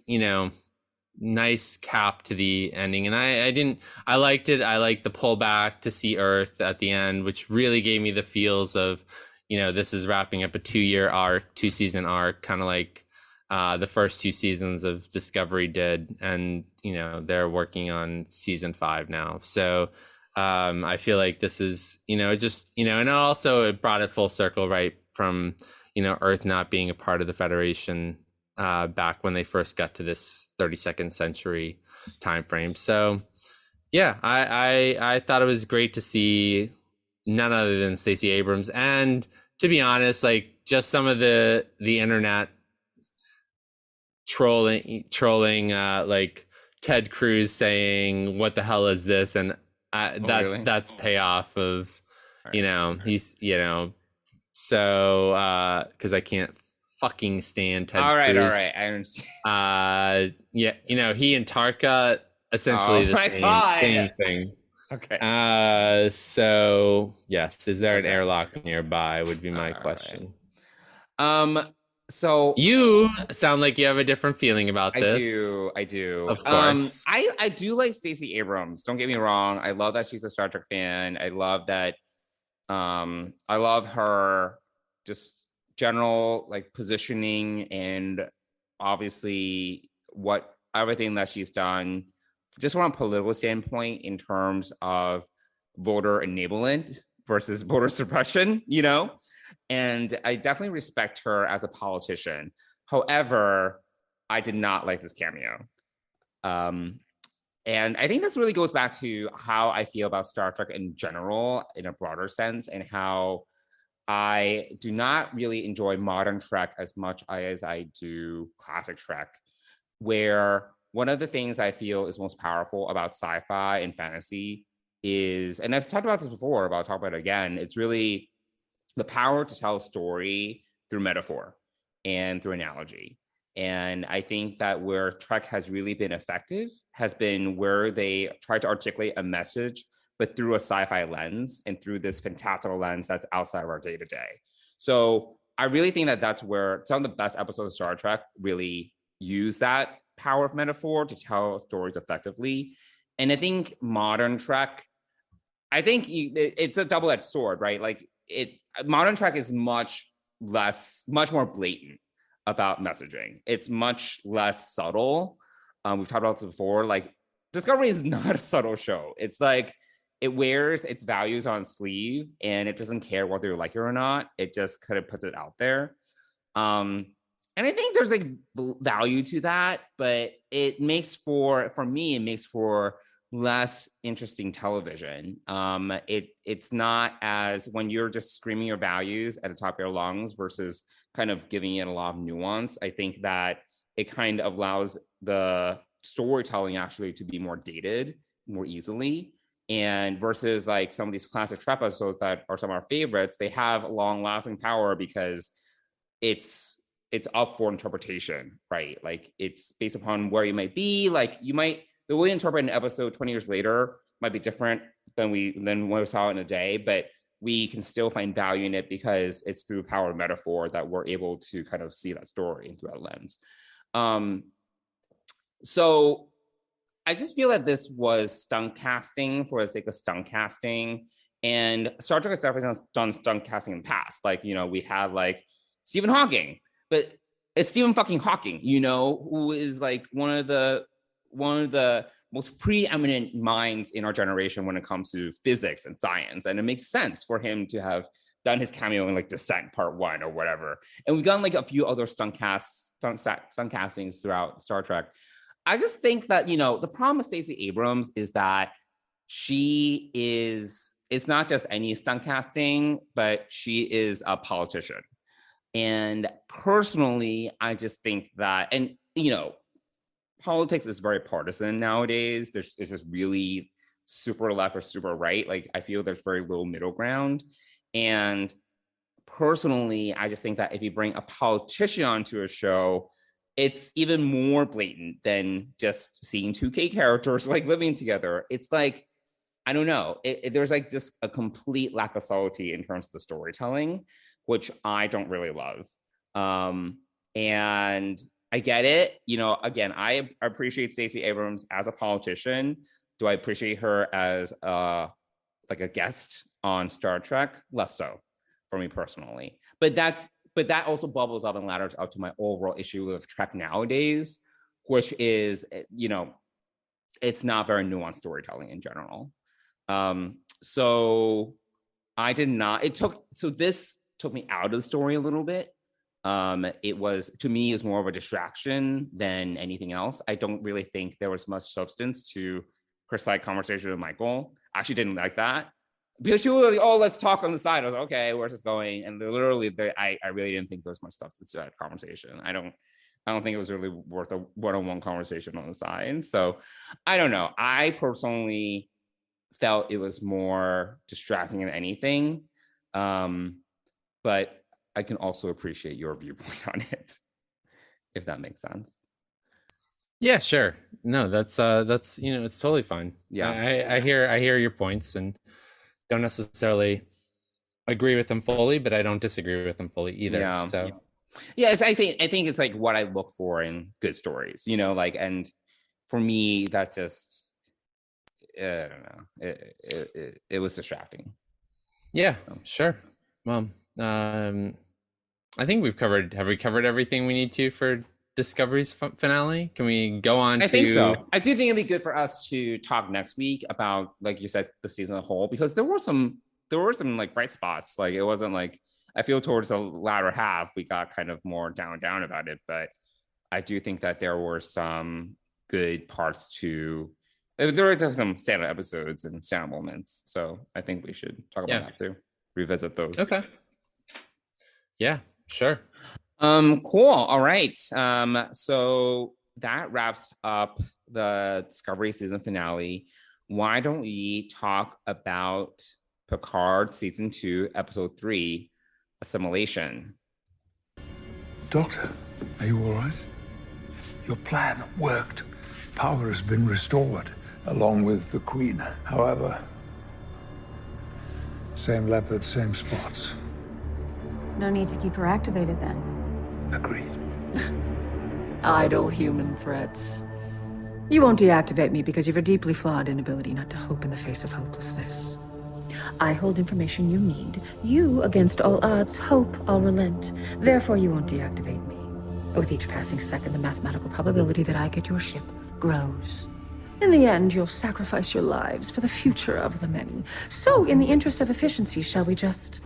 nice cap to the ending, and I liked it. I liked the pullback to see Earth at the end, which really gave me the feels of, this is wrapping up a 2-season arc, kind of like the first 2 seasons of Discovery did, and they're working on season 5 now. So. I feel like this is, and also it brought it full circle, right, from, Earth not being a part of the Federation back when they first got to this 32nd century time frame. So, yeah, I thought it was great to see none other than Stacey Abrams, and to be honest, like just some of the internet trolling, like Ted Cruz saying, "What the hell is this?" and really? that's payoff of, he's, so because I can't fucking stand Ted Cruz. All right, I understand. He and Tarka essentially the same thing. Okay. So yes, is there an airlock nearby? Would be my question. Right. So you sound like you have a different feeling about this. I do. Of course. I do like Stacey Abrams. Don't get me wrong. I love that she's a Star Trek fan. I love that. I love her just general like positioning, and obviously everything that she's done just from a political standpoint in terms of voter enablement versus voter suppression, and I definitely respect her as a politician. However, I did not like this cameo. And I think this really goes back to how I feel about Star Trek in general, in a broader sense, and how I do not really enjoy modern Trek as much as I do classic Trek, where one of the things I feel is most powerful about sci-fi and fantasy is, and I've talked about this before, but I'll talk about it again, it's really the power to tell a story through metaphor and through analogy. And I think that where Trek has really been effective has been where they try to articulate a message, but through a sci-fi lens and through this fantastical lens that's outside of our day-to-day. So I really think that that's where some of the best episodes of Star Trek really use that power of metaphor to tell stories effectively. And I think modern Trek, it's a double-edged sword, right? Like modern Trek is much more blatant about messaging. It's much less subtle. We've talked about this before. Like Discovery is not a subtle show. It's like it wears its values on sleeve, and it doesn't care whether you like it or not. It just kind of puts it out there. And I think there's like value to that, but it makes for less interesting television. It's not as when you're just screaming your values at the top of your lungs versus kind of giving it a lot of nuance. I think that it kind of allows the storytelling actually to be more dated more easily. And versus like some of these classic Trek episodes that are some of our favorites, they have long lasting power because it's up for interpretation, right? Like it's based upon where you might be. Like the way you interpret an episode 20 years later might be different than when we saw it in a day, but we can still find value in it because it's through power of metaphor that we're able to kind of see that story through that lens. So I just feel that this was stunt casting for the sake of stunt casting. And Star Trek has definitely done stunt casting in the past. Like, we had like Stephen Hawking, but it's Stephen fucking Hawking, who is like one of the most preeminent minds in our generation when it comes to physics and science. And it makes sense for him to have done his cameo in like Descent Part 1 or whatever. And we've gotten like a few other stunt castings throughout Star Trek. I just think that, the problem with Stacey Abrams is that it's not just any stunt casting, but she is a politician. And personally, I just think that, and, politics is very partisan nowadays. It's just really super left or super right. Like, I feel there's very little middle ground. And personally, I just think that if you bring a politician onto a show, it's even more blatant than just seeing 2K characters like living together. It's like I don't know. There's like just a complete lack of subtlety in terms of the storytelling, which I don't really love. And I get it. You know, again, I appreciate Stacey Abrams as a politician. Do I appreciate her as like a guest on Star Trek? Less so for me personally. But that also bubbles up and ladders up to my overall issue of Trek nowadays, which is, you know, it's not very nuanced storytelling in general. So I did not, this took me out of the story a little bit. It was, to me, is more of a distraction than anything else. I don't really think there was much substance to her side conversation with Michael. I actually didn't like that. Because she was like, oh, let's talk on the side. I was like, okay, where's this going? And literally, I really didn't think there was much substance to that conversation. I don't think it was really worth a one-on-one conversation on the side. So I don't know. I personally felt it was more distracting than anything. But I can also appreciate your viewpoint on it, if that makes sense. Yeah, sure. No, that's you know, it's totally fine. Yeah, I hear your points and don't necessarily agree with them fully, but I don't disagree with them fully either. Yeah. So yes, I think it's like what I look for in good stories, you know, like, and for me, that's just, I don't know, it was distracting. Yeah, sure. Well, I think have we covered everything we need to for Discovery's finale? Can we go on I think so. I do think it'd be good for us to talk next week about, like you said, the season as a whole, because there were some like bright spots. Like, it wasn't like, I feel towards the latter half, we got kind of more down about it, but I do think that there were some good parts to, there were some standout episodes and standout moments. So I think we should talk about that too. Revisit those. Okay. Yeah, sure. Cool. All right. So that wraps up the Discovery season finale. Why don't we talk about Picard season 2, episode 3, Assimilation? Doctor, are you all right? Your plan worked. Power has been restored, along with the Queen. However, same leopard, same spots. No need to keep her activated then. Agreed. Idle human threats. You won't deactivate me because you have a deeply flawed inability not to hope in the face of hopelessness. I hold information you need. You, against all odds, hope I'll relent. Therefore, you won't deactivate me. With each passing second, the mathematical probability that I get your ship grows. In the end, you'll sacrifice your lives for the future of the many. So, in the interest of efficiency, shall we just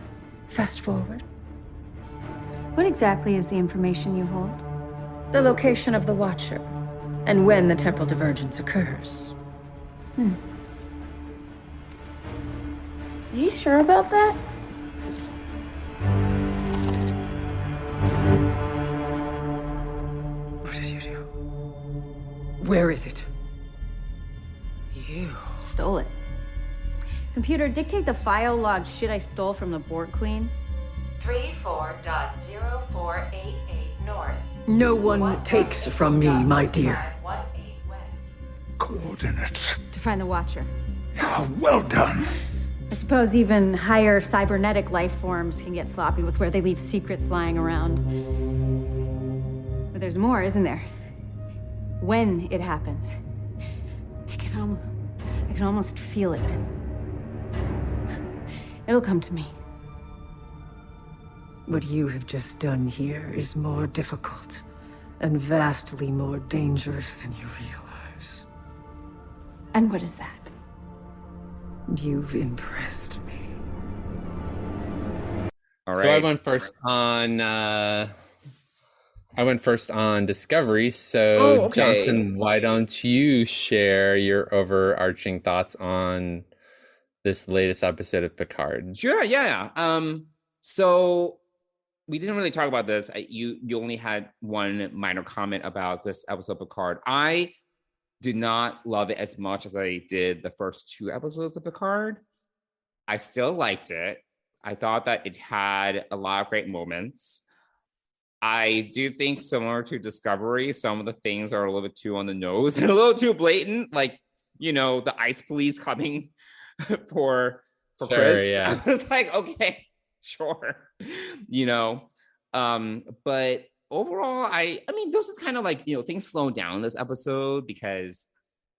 fast forward? What exactly is the information you hold? The location of the Watcher, and when the temporal divergence occurs. Are you sure about that? What did you do? Where is it? You Stole it. Computer, dictate the file log shit I stole from the Borg Queen. 34.0488 north. No one takes from me, my dear. Coordinates. To find the Watcher. Oh, well done. I suppose even higher cybernetic life forms can get sloppy with where they leave secrets lying around. But there's more, isn't there? When it happens. I can almost feel it. It'll come to me. What you have just done here is more difficult and vastly more dangerous than you realize. And what is that? You've impressed me. All right. So I went first on Discovery. So okay. Johnson, why don't you share your overarching thoughts on this latest episode of Picard? Sure. Yeah. So we didn't really talk about this. You only had one minor comment about this episode of Picard. I did not love it as much as I did the first 2 episodes of Picard. I still liked it. I thought that it had a lot of great moments. I do think, similar to Discovery, some of the things are a little bit too on the nose and a little too blatant. Like, you know, the ice police coming for Sure, Chris. yeah. I was like, okay, sure, but overall, I mean, this is kind of like, things slowed down this episode because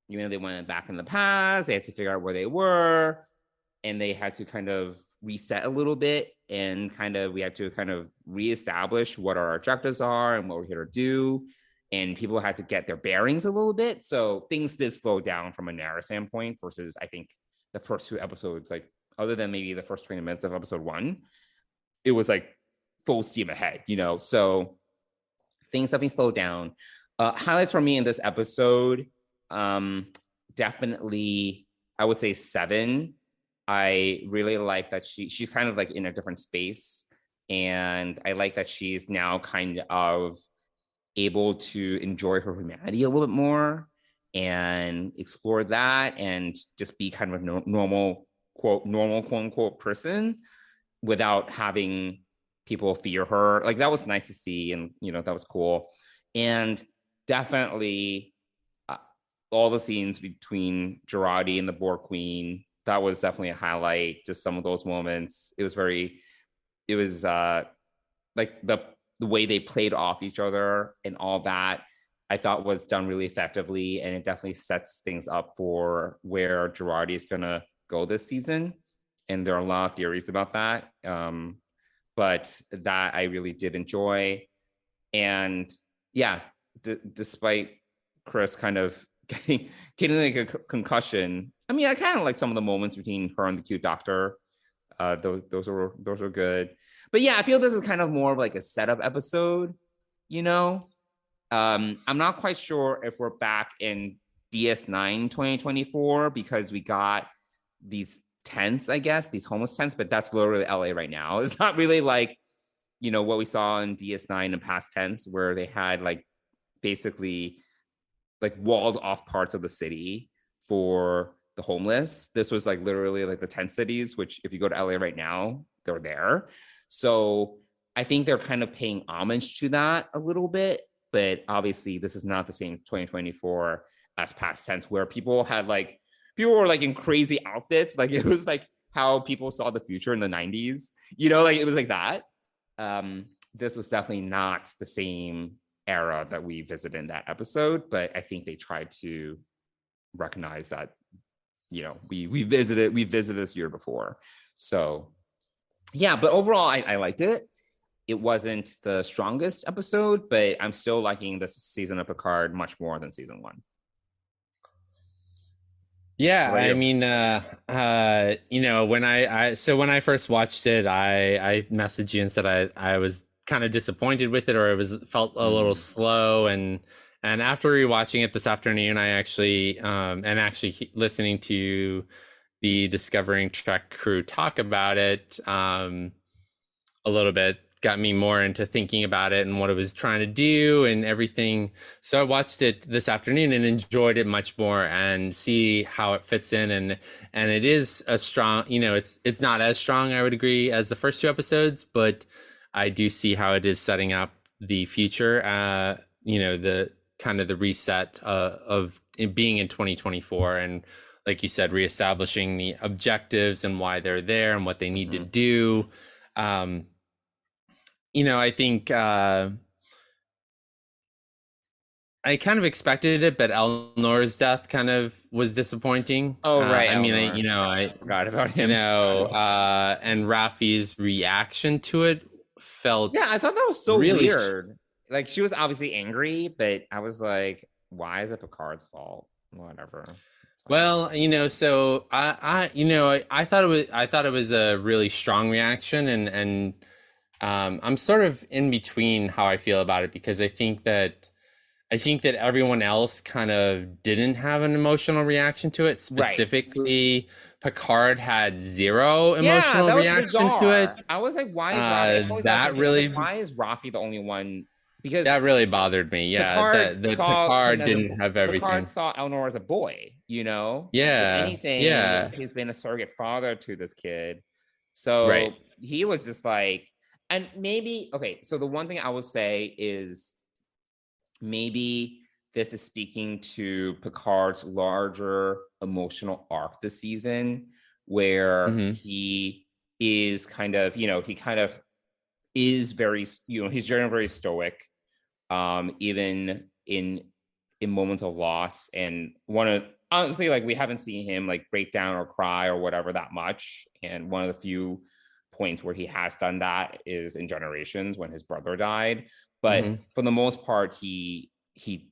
they went back in the past, they had to figure out where they were, and they had to kind of reset a little bit, and we had to kind of reestablish what our objectives are and what we're here to do, and people had to get their bearings a little bit. So things did slow down from a narrative standpoint versus, I think, the first two episodes, like other than maybe the first 20 minutes of episode 1, it was like full steam ahead, so things definitely slowed down. Highlights for me in this episode, definitely, I would say 7. I really like that she's kind of like in a different space, and I like that she's now kind of able to enjoy her humanity a little bit more and explore that and just be kind of a normal quote unquote person without having people fear her. Like, that was nice to see, and that was cool. And definitely all the scenes between Jurati and the Borg Queen, that was definitely a highlight. Just some of those moments, it was like the way they played off each other and all that, I thought was done really effectively, and it definitely sets things up for where Jurati is gonna go this season. And there are a lot of theories about that, but that I really did enjoy. And yeah, despite Chris kind of getting like a concussion, I mean, I kind of like some of the moments between her and the cute doctor. Those are good. But yeah, I feel this is kind of more of like a setup episode, I'm not quite sure if we're back in DS9 2024 because we got these tents, I guess, these homeless tents, but that's literally LA right now. It's not really like, what we saw in DS9 and past tense where they had like basically like walled off parts of the city for the homeless. This was like literally like the tent cities, which if you go to LA right now, they're there. So I think they're kind of paying homage to that a little bit, but obviously this is not the same 2024 as past tense where people were like in crazy outfits. Like it was like how people saw the future in the 90s, like it was like that. This was definitely not the same era that we visited in that episode, but I think they tried to recognize that, we visited this year before. So yeah, but overall I liked it. It wasn't the strongest episode, but I'm still liking this season of Picard much more than season 1. Yeah, I mean, when when I first watched it, I messaged you and said I was kind of disappointed with it, or it felt a little slow, and after rewatching it this afternoon, I actually listening to the Discovering Trek crew talk about it a little bit, got me more into thinking about it and what it was trying to do and everything. So I watched it this afternoon and enjoyed it much more and see how it fits in. And it is a strong, it's not as strong, I would agree, as the first 2 episodes, but I do see how it is setting up the future, the kind of the reset of it being in 2024. And like you said, reestablishing the objectives and why they're there and what they need to do. I think I kind of expected it, but Eleanor's death kind of was disappointing. Oh, right. I forgot about him. And Rafi's reaction to it felt... Yeah, I thought that was so really weird. Like, she was obviously angry, but I was like, why is it Picard's fault? Whatever. Well, so I thought it was a really strong reaction, and I'm sort of in between how I feel about it, because I think that everyone else kind of didn't have an emotional reaction to it. Specifically, right. Picard had zero emotional reaction to it. I was like, why is Rafi? Why is Rafi the only one? Because that really bothered me. Yeah, Picard didn't have everything. Picard saw Eleanor as a boy, Yeah. If anything, he's been a surrogate father to this kid. So he was just like, and maybe, okay, so the one thing I will say is maybe this is speaking to Picard's larger emotional arc this season, where Mhm. he is kind of, he kind of is very, he's generally very stoic, even in moments of loss. And honestly, like, we haven't seen him like break down or cry or whatever that much. And one of the few points where he has done that is in Generations when his brother died. But Mhm. for the most part, he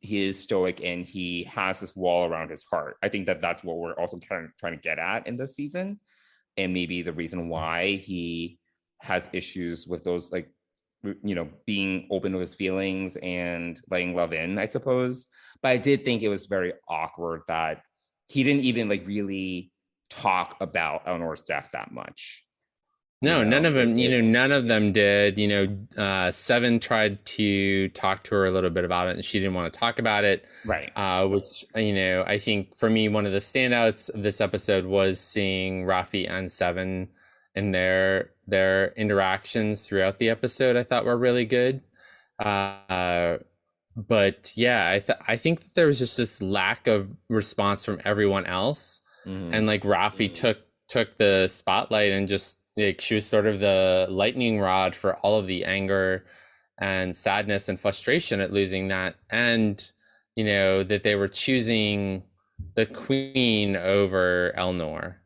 is stoic and he has this wall around his heart. I think that that's what we're also kind of trying to get at in this season, and maybe the reason why he has issues with those, like, being open to his feelings and letting love in, I suppose. But I did think it was very awkward that he didn't even like really talk about Eleanor's death that much. No, none of them, none of them did. Seven tried to talk to her a little bit about it, and she didn't want to talk about it. Right. Which, I think for me, one of the standouts of this episode was seeing Rafi and Seven and their interactions throughout the episode. I thought were really good. But yeah, I think that there was just this lack of response from everyone else, and like Rafi took the spotlight and just, like, she was sort of the lightning rod for all of the anger and sadness and frustration at losing that, and that they were choosing the Queen over Elnor,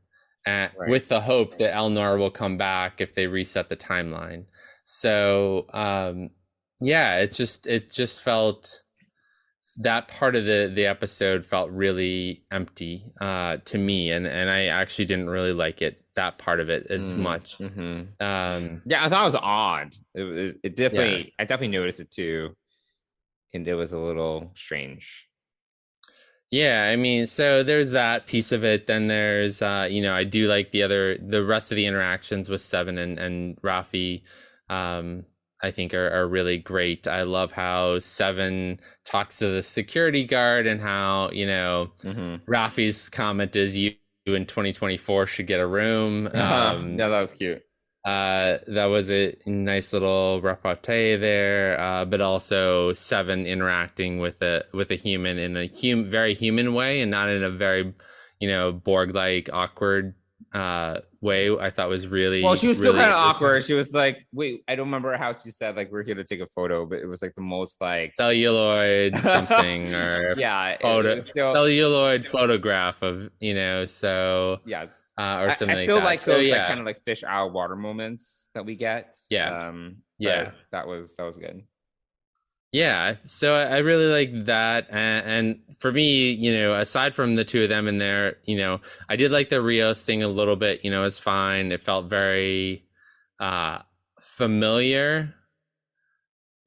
with the hope that Elnor will come back if they reset the timeline. So yeah, it just felt, that part of the episode felt really empty to me, and I actually didn't really like that part of it as much. Yeah, I thought it was odd. It definitely, Yeah. I definitely noticed it too, and it was a little strange. Yeah, I mean, so there's that piece of it. Then there's I do like the rest of the interactions with Seven and Rafi. I think are really great. I love how Seven talks to the security guard, and how Rafi's comment is, you in 2024 should get a room. Yeah, that was cute. That was a nice little repartee there, but also Seven interacting with a human in a very human way, and not in a very Borg-like awkward way. I thought was really, well, she was still really kind of awkward. She was like, wait, I don't remember how she said, like, we're here to take a photo, but it was like the most like celluloid something, or yeah, celluloid photograph of so yeah, or something. I still like so, those yeah. like kind of like fish out of water moments that we get. Yeah. That was good. Yeah, so I really like that, and for me, aside from the two of them in there, I did like the Rios thing a little bit. It's fine. It felt very familiar,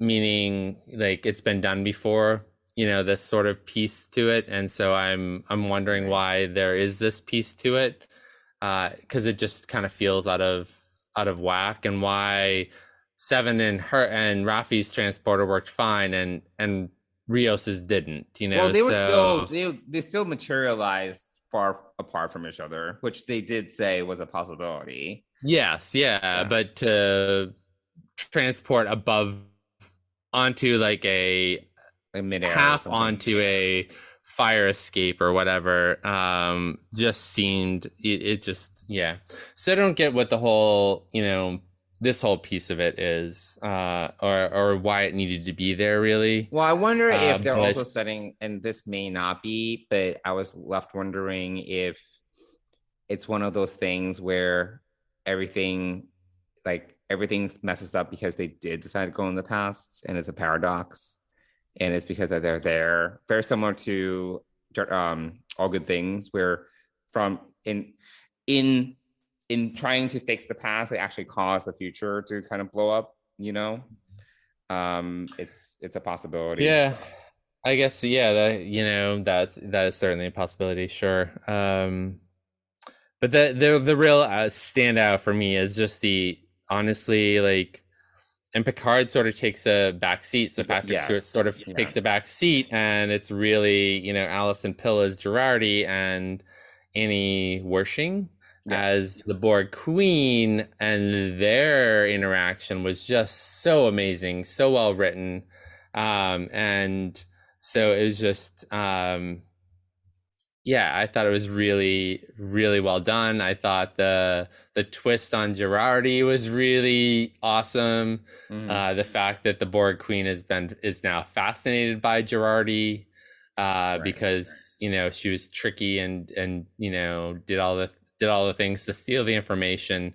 meaning like it's been done before. This sort of piece to it, and so I'm wondering why there is this piece to it, because it just kind of feels out of whack, and why Seven and Rafi's transporter worked fine, and Rios's didn't. Well, they were they still materialized far apart from each other, which they did say was a possibility. Yes, yeah. But to transport above onto like a midair, half onto a fire escape or whatever, just seemed it just, yeah. So I don't get what the whole this whole piece of it is, or why it needed to be there, really. Well, I wonder if they're also setting, and this may not be, but I was left wondering if it's one of those things where everything messes up because they did decide to go in the past, and it's a paradox, and it's because they're there. Very similar to All Good Things, where from in trying to fix the past, they actually cause the future to kind of blow up. It's a possibility. Yeah, I guess. Yeah, that is certainly a possibility. Sure. But the real standout for me is just honestly, like, and Picard sort of takes a back seat. So Patrick sort of takes a back seat, and it's really Alison Pill as Jurati and Annie Wershing as the Borg Queen, and their interaction was just so amazing, so well written, and so it was just yeah, I thought it was really, really well done. I thought the twist on Jurati was really awesome. The fact that the Borg Queen is now fascinated by Jurati, because she was tricky and did all the things to steal the information.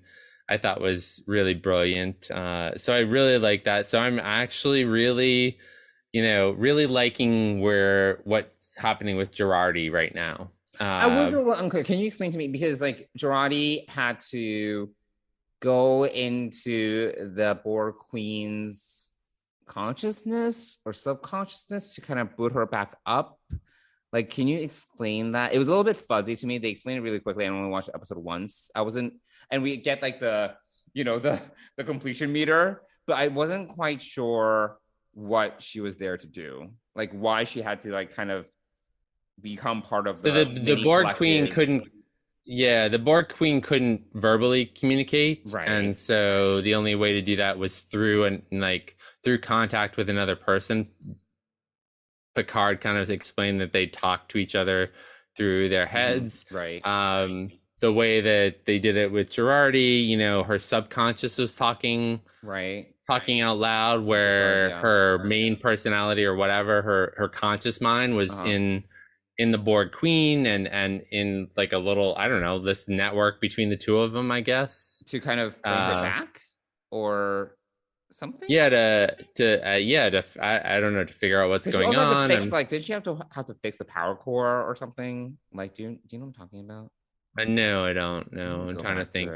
I thought was really brilliant. So I really like that. So I'm actually really liking what's happening with Jurati right now. I was a little unclear. Can you explain to me, because like Jurati had to go into the Borg Queen's consciousness or subconsciousness to kind of boot her back up? Like, can you explain that? It was a little bit fuzzy to me. They explained it really quickly. I only watched the episode once. And we get like the completion meter, but I wasn't quite sure what she was there to do, like why she had to like kind of become part of the Borg Queen couldn't. Yeah, the Borg Queen couldn't verbally communicate, right? And so the only way to do that was through contact with another person. Picard kind of explained that they talked to each other through their heads, right? The way that they did it with Jurati, her subconscious was talking out loud, where her main personality or whatever, her conscious mind was in the Borg Queen, and in like a little, I don't know, this network between the two of them, I guess, to kind of bring her back or something. Yeah, I don't know, to figure out what's going on. Did she have to fix the power core or something? Like, do you know what I'm talking about? No, I don't know. I'm trying to think.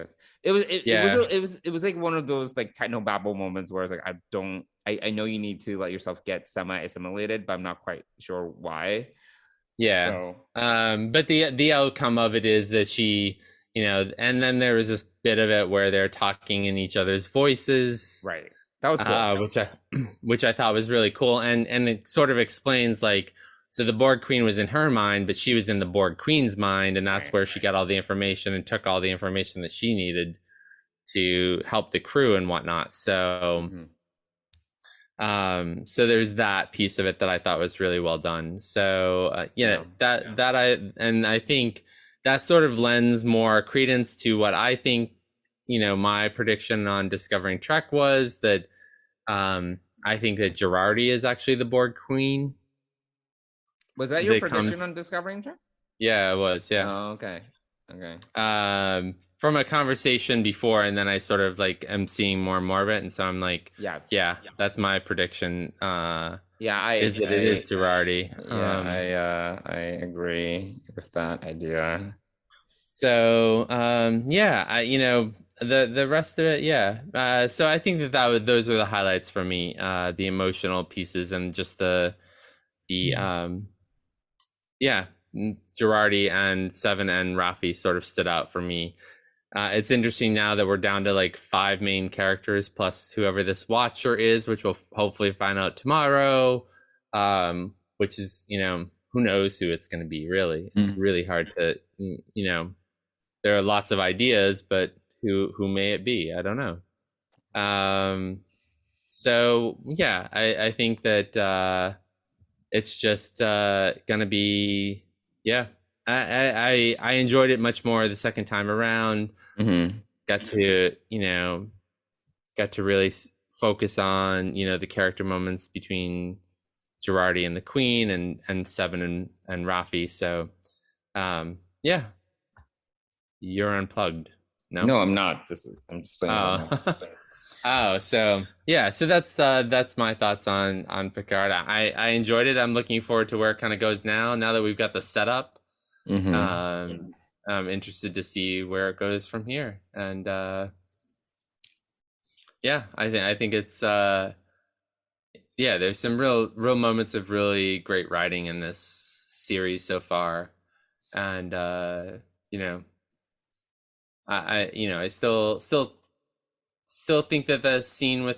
It was like one of those like technobabble moments where it's like, I know you need to let yourself get semi-assimilated, but I'm not quite sure why. Yeah. So. But the outcome of it is that she, and then there was this bit of it where they're talking in each other's voices. Right. That was cool. Which I thought was really cool. And it sort of explains, like, so the Borg Queen was in her mind, but she was in the Borg Queen's mind, and that's where she got all the information and took all the information that she needed to help the crew and whatnot. So, so there's that piece of it that I thought was really well done. So, I think that sort of lends more credence to what I think, my prediction on Discovering Trek was that I think that Jurati is actually the Borg Queen. Was that your prediction on Discovering Trek? Yeah, it was. Yeah. Oh, okay. From a conversation before, and then I sort of like am seeing more and more of it, and so I'm like, yeah, that's my prediction. It is Jurati. I agree with that idea. So the rest of it, so I think those were the highlights for me, the emotional pieces and just the Jurati and Seven and Raffi sort of stood out for me. It's interesting now that we're down to like 5 main characters plus whoever this Watcher is, which we'll hopefully find out tomorrow. Which is, who knows who it's going to be, really. It's really hard to, there are lots of ideas, but who may it be? I don't know. So yeah, I think that it's just gonna be, I enjoyed it much more the second time around. Got to really focus on the character moments between Jurati and the Queen and Seven and Raffi. So you're unplugged. No, I'm not. I'm just playing. So that's my thoughts on Picard. I enjoyed it. I'm looking forward to where it kind of goes now that we've got the setup. I'm interested to see where it goes from here. And I think it's there's some real moments of really great writing in this series so far. And I still think that the scene with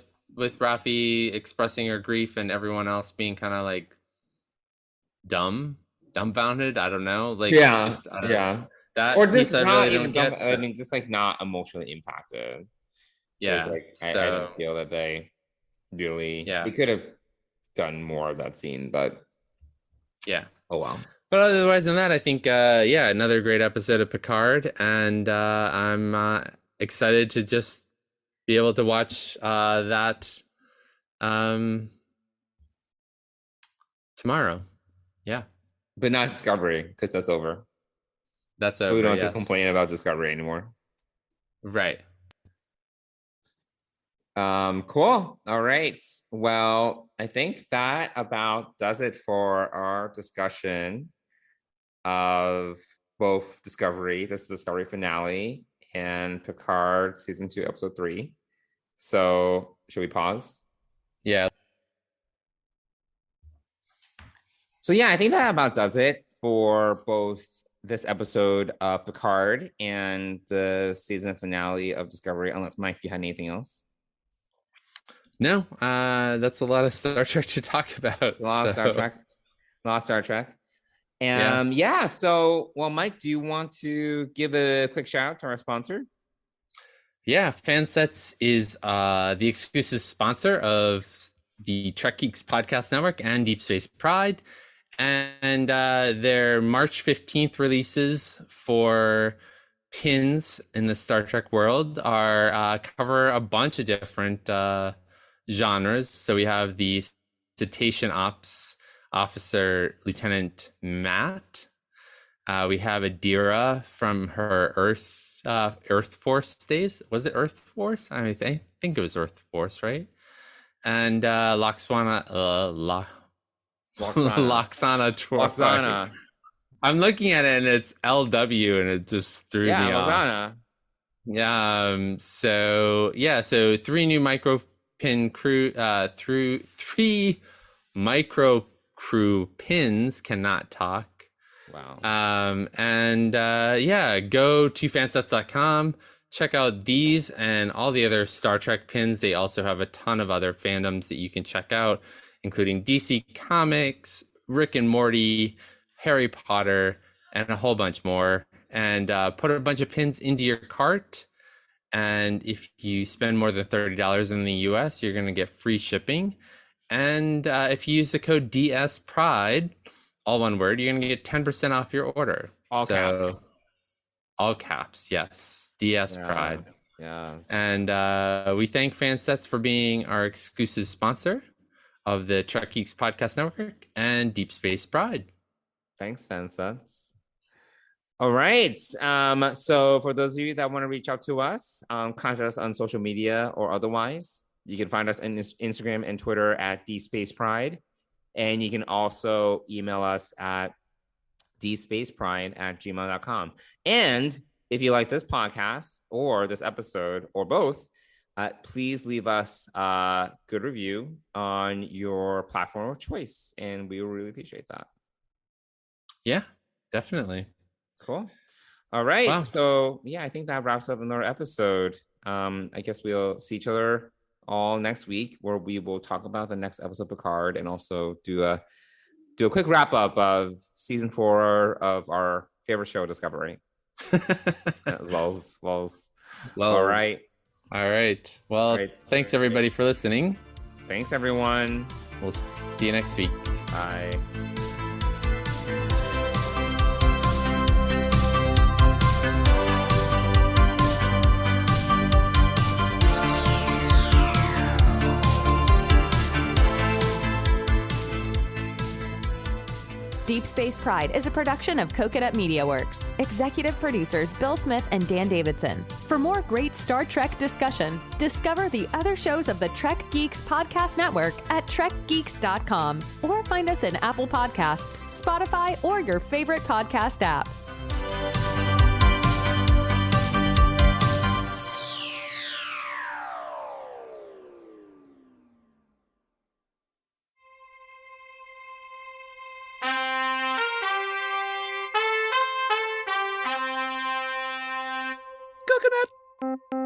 Raffi expressing her grief and everyone else being kind of like dumbfounded. I don't know. Like, that, or just not even dumb. I mean, just like not emotionally impacted. Yeah. Like, I don't feel that they really. They could have done more of that scene, but yeah. Oh wow. But otherwise than that, I think, yeah, another great episode of Picard. And I'm excited to just be able to watch that tomorrow. Yeah. But not Discovery, because that's over. That's over. We don't have to yes. complain about Discovery anymore. Right. Cool. All right. Well, I think that about does it for our discussion of both Discovery, this Discovery finale, and Picard season 2, episode 3. So should we pause? Yeah. So yeah, I think that about does it for both this episode of Picard and the season finale of Discovery, unless Mike, you had anything else? No, that's a lot of Star Trek to talk about. It's a lot of Star Trek. A lot of Star Trek. Yeah. So, well, Mike, do you want to give a quick shout out to our sponsor? Yeah, Fansets is the exclusive sponsor of the Trek Geeks Podcast Network and Deep Space Pride. And their March 15th releases for pins in the Star Trek world are cover a bunch of different genres. So we have the Cetacean Ops Officer Lieutenant Matt. We have Adira from her Earth Force days. Was it Earth Force? I think it was Earth Force, right? And Loxana Troy. Loxana. I'm looking at it and it's LW and it just threw me off. Loxana. So 3 new micro pin crew through 3 micro crew pins cannot talk. Wow. Go to fansets.com, check out these and all the other Star Trek pins. They also have a ton of other fandoms that you can check out, including DC Comics, Rick and Morty, Harry Potter, and a whole bunch more. And put a bunch of pins into your cart. And if you spend more than $30 in the US, you're going to get free shipping. And if you use the code DSPRIDE, all one word, you're going to get 10% off your order. All caps. All caps, yes. DSPRIDE. Yes. And we thank Fansets for being our exclusive sponsor of the Trek Geeks Podcast Network and Deep Space Pride. Thanks, Fansets. All right. So for those of you that want to reach out to us, contact us on social media or otherwise. You can find us on Instagram and Twitter at DSpacePride. And you can also email us at dspacepride@gmail.com. And if you like this podcast or this episode or both, please leave us a good review on your platform of choice. And we will really appreciate that. Yeah, definitely. Cool. All right. Wow. So yeah, I think that wraps up another episode. I guess we'll see each other all next week, where we will talk about the next episode of Picard and also do a quick wrap up of season 4 of our favorite show, Discovery. Lols. All right. Well, All right. Thanks everybody for listening. Thanks, everyone. We'll see you next week. Bye. Deep Space Pride is a production of Coconut Media Works. Executive producers Bill Smith and Dan Davidson. For more great Star Trek discussion, discover the other shows of the Trek Geeks Podcast Network at trekgeeks.com or find us in Apple Podcasts, Spotify, or your favorite podcast app. Coconut.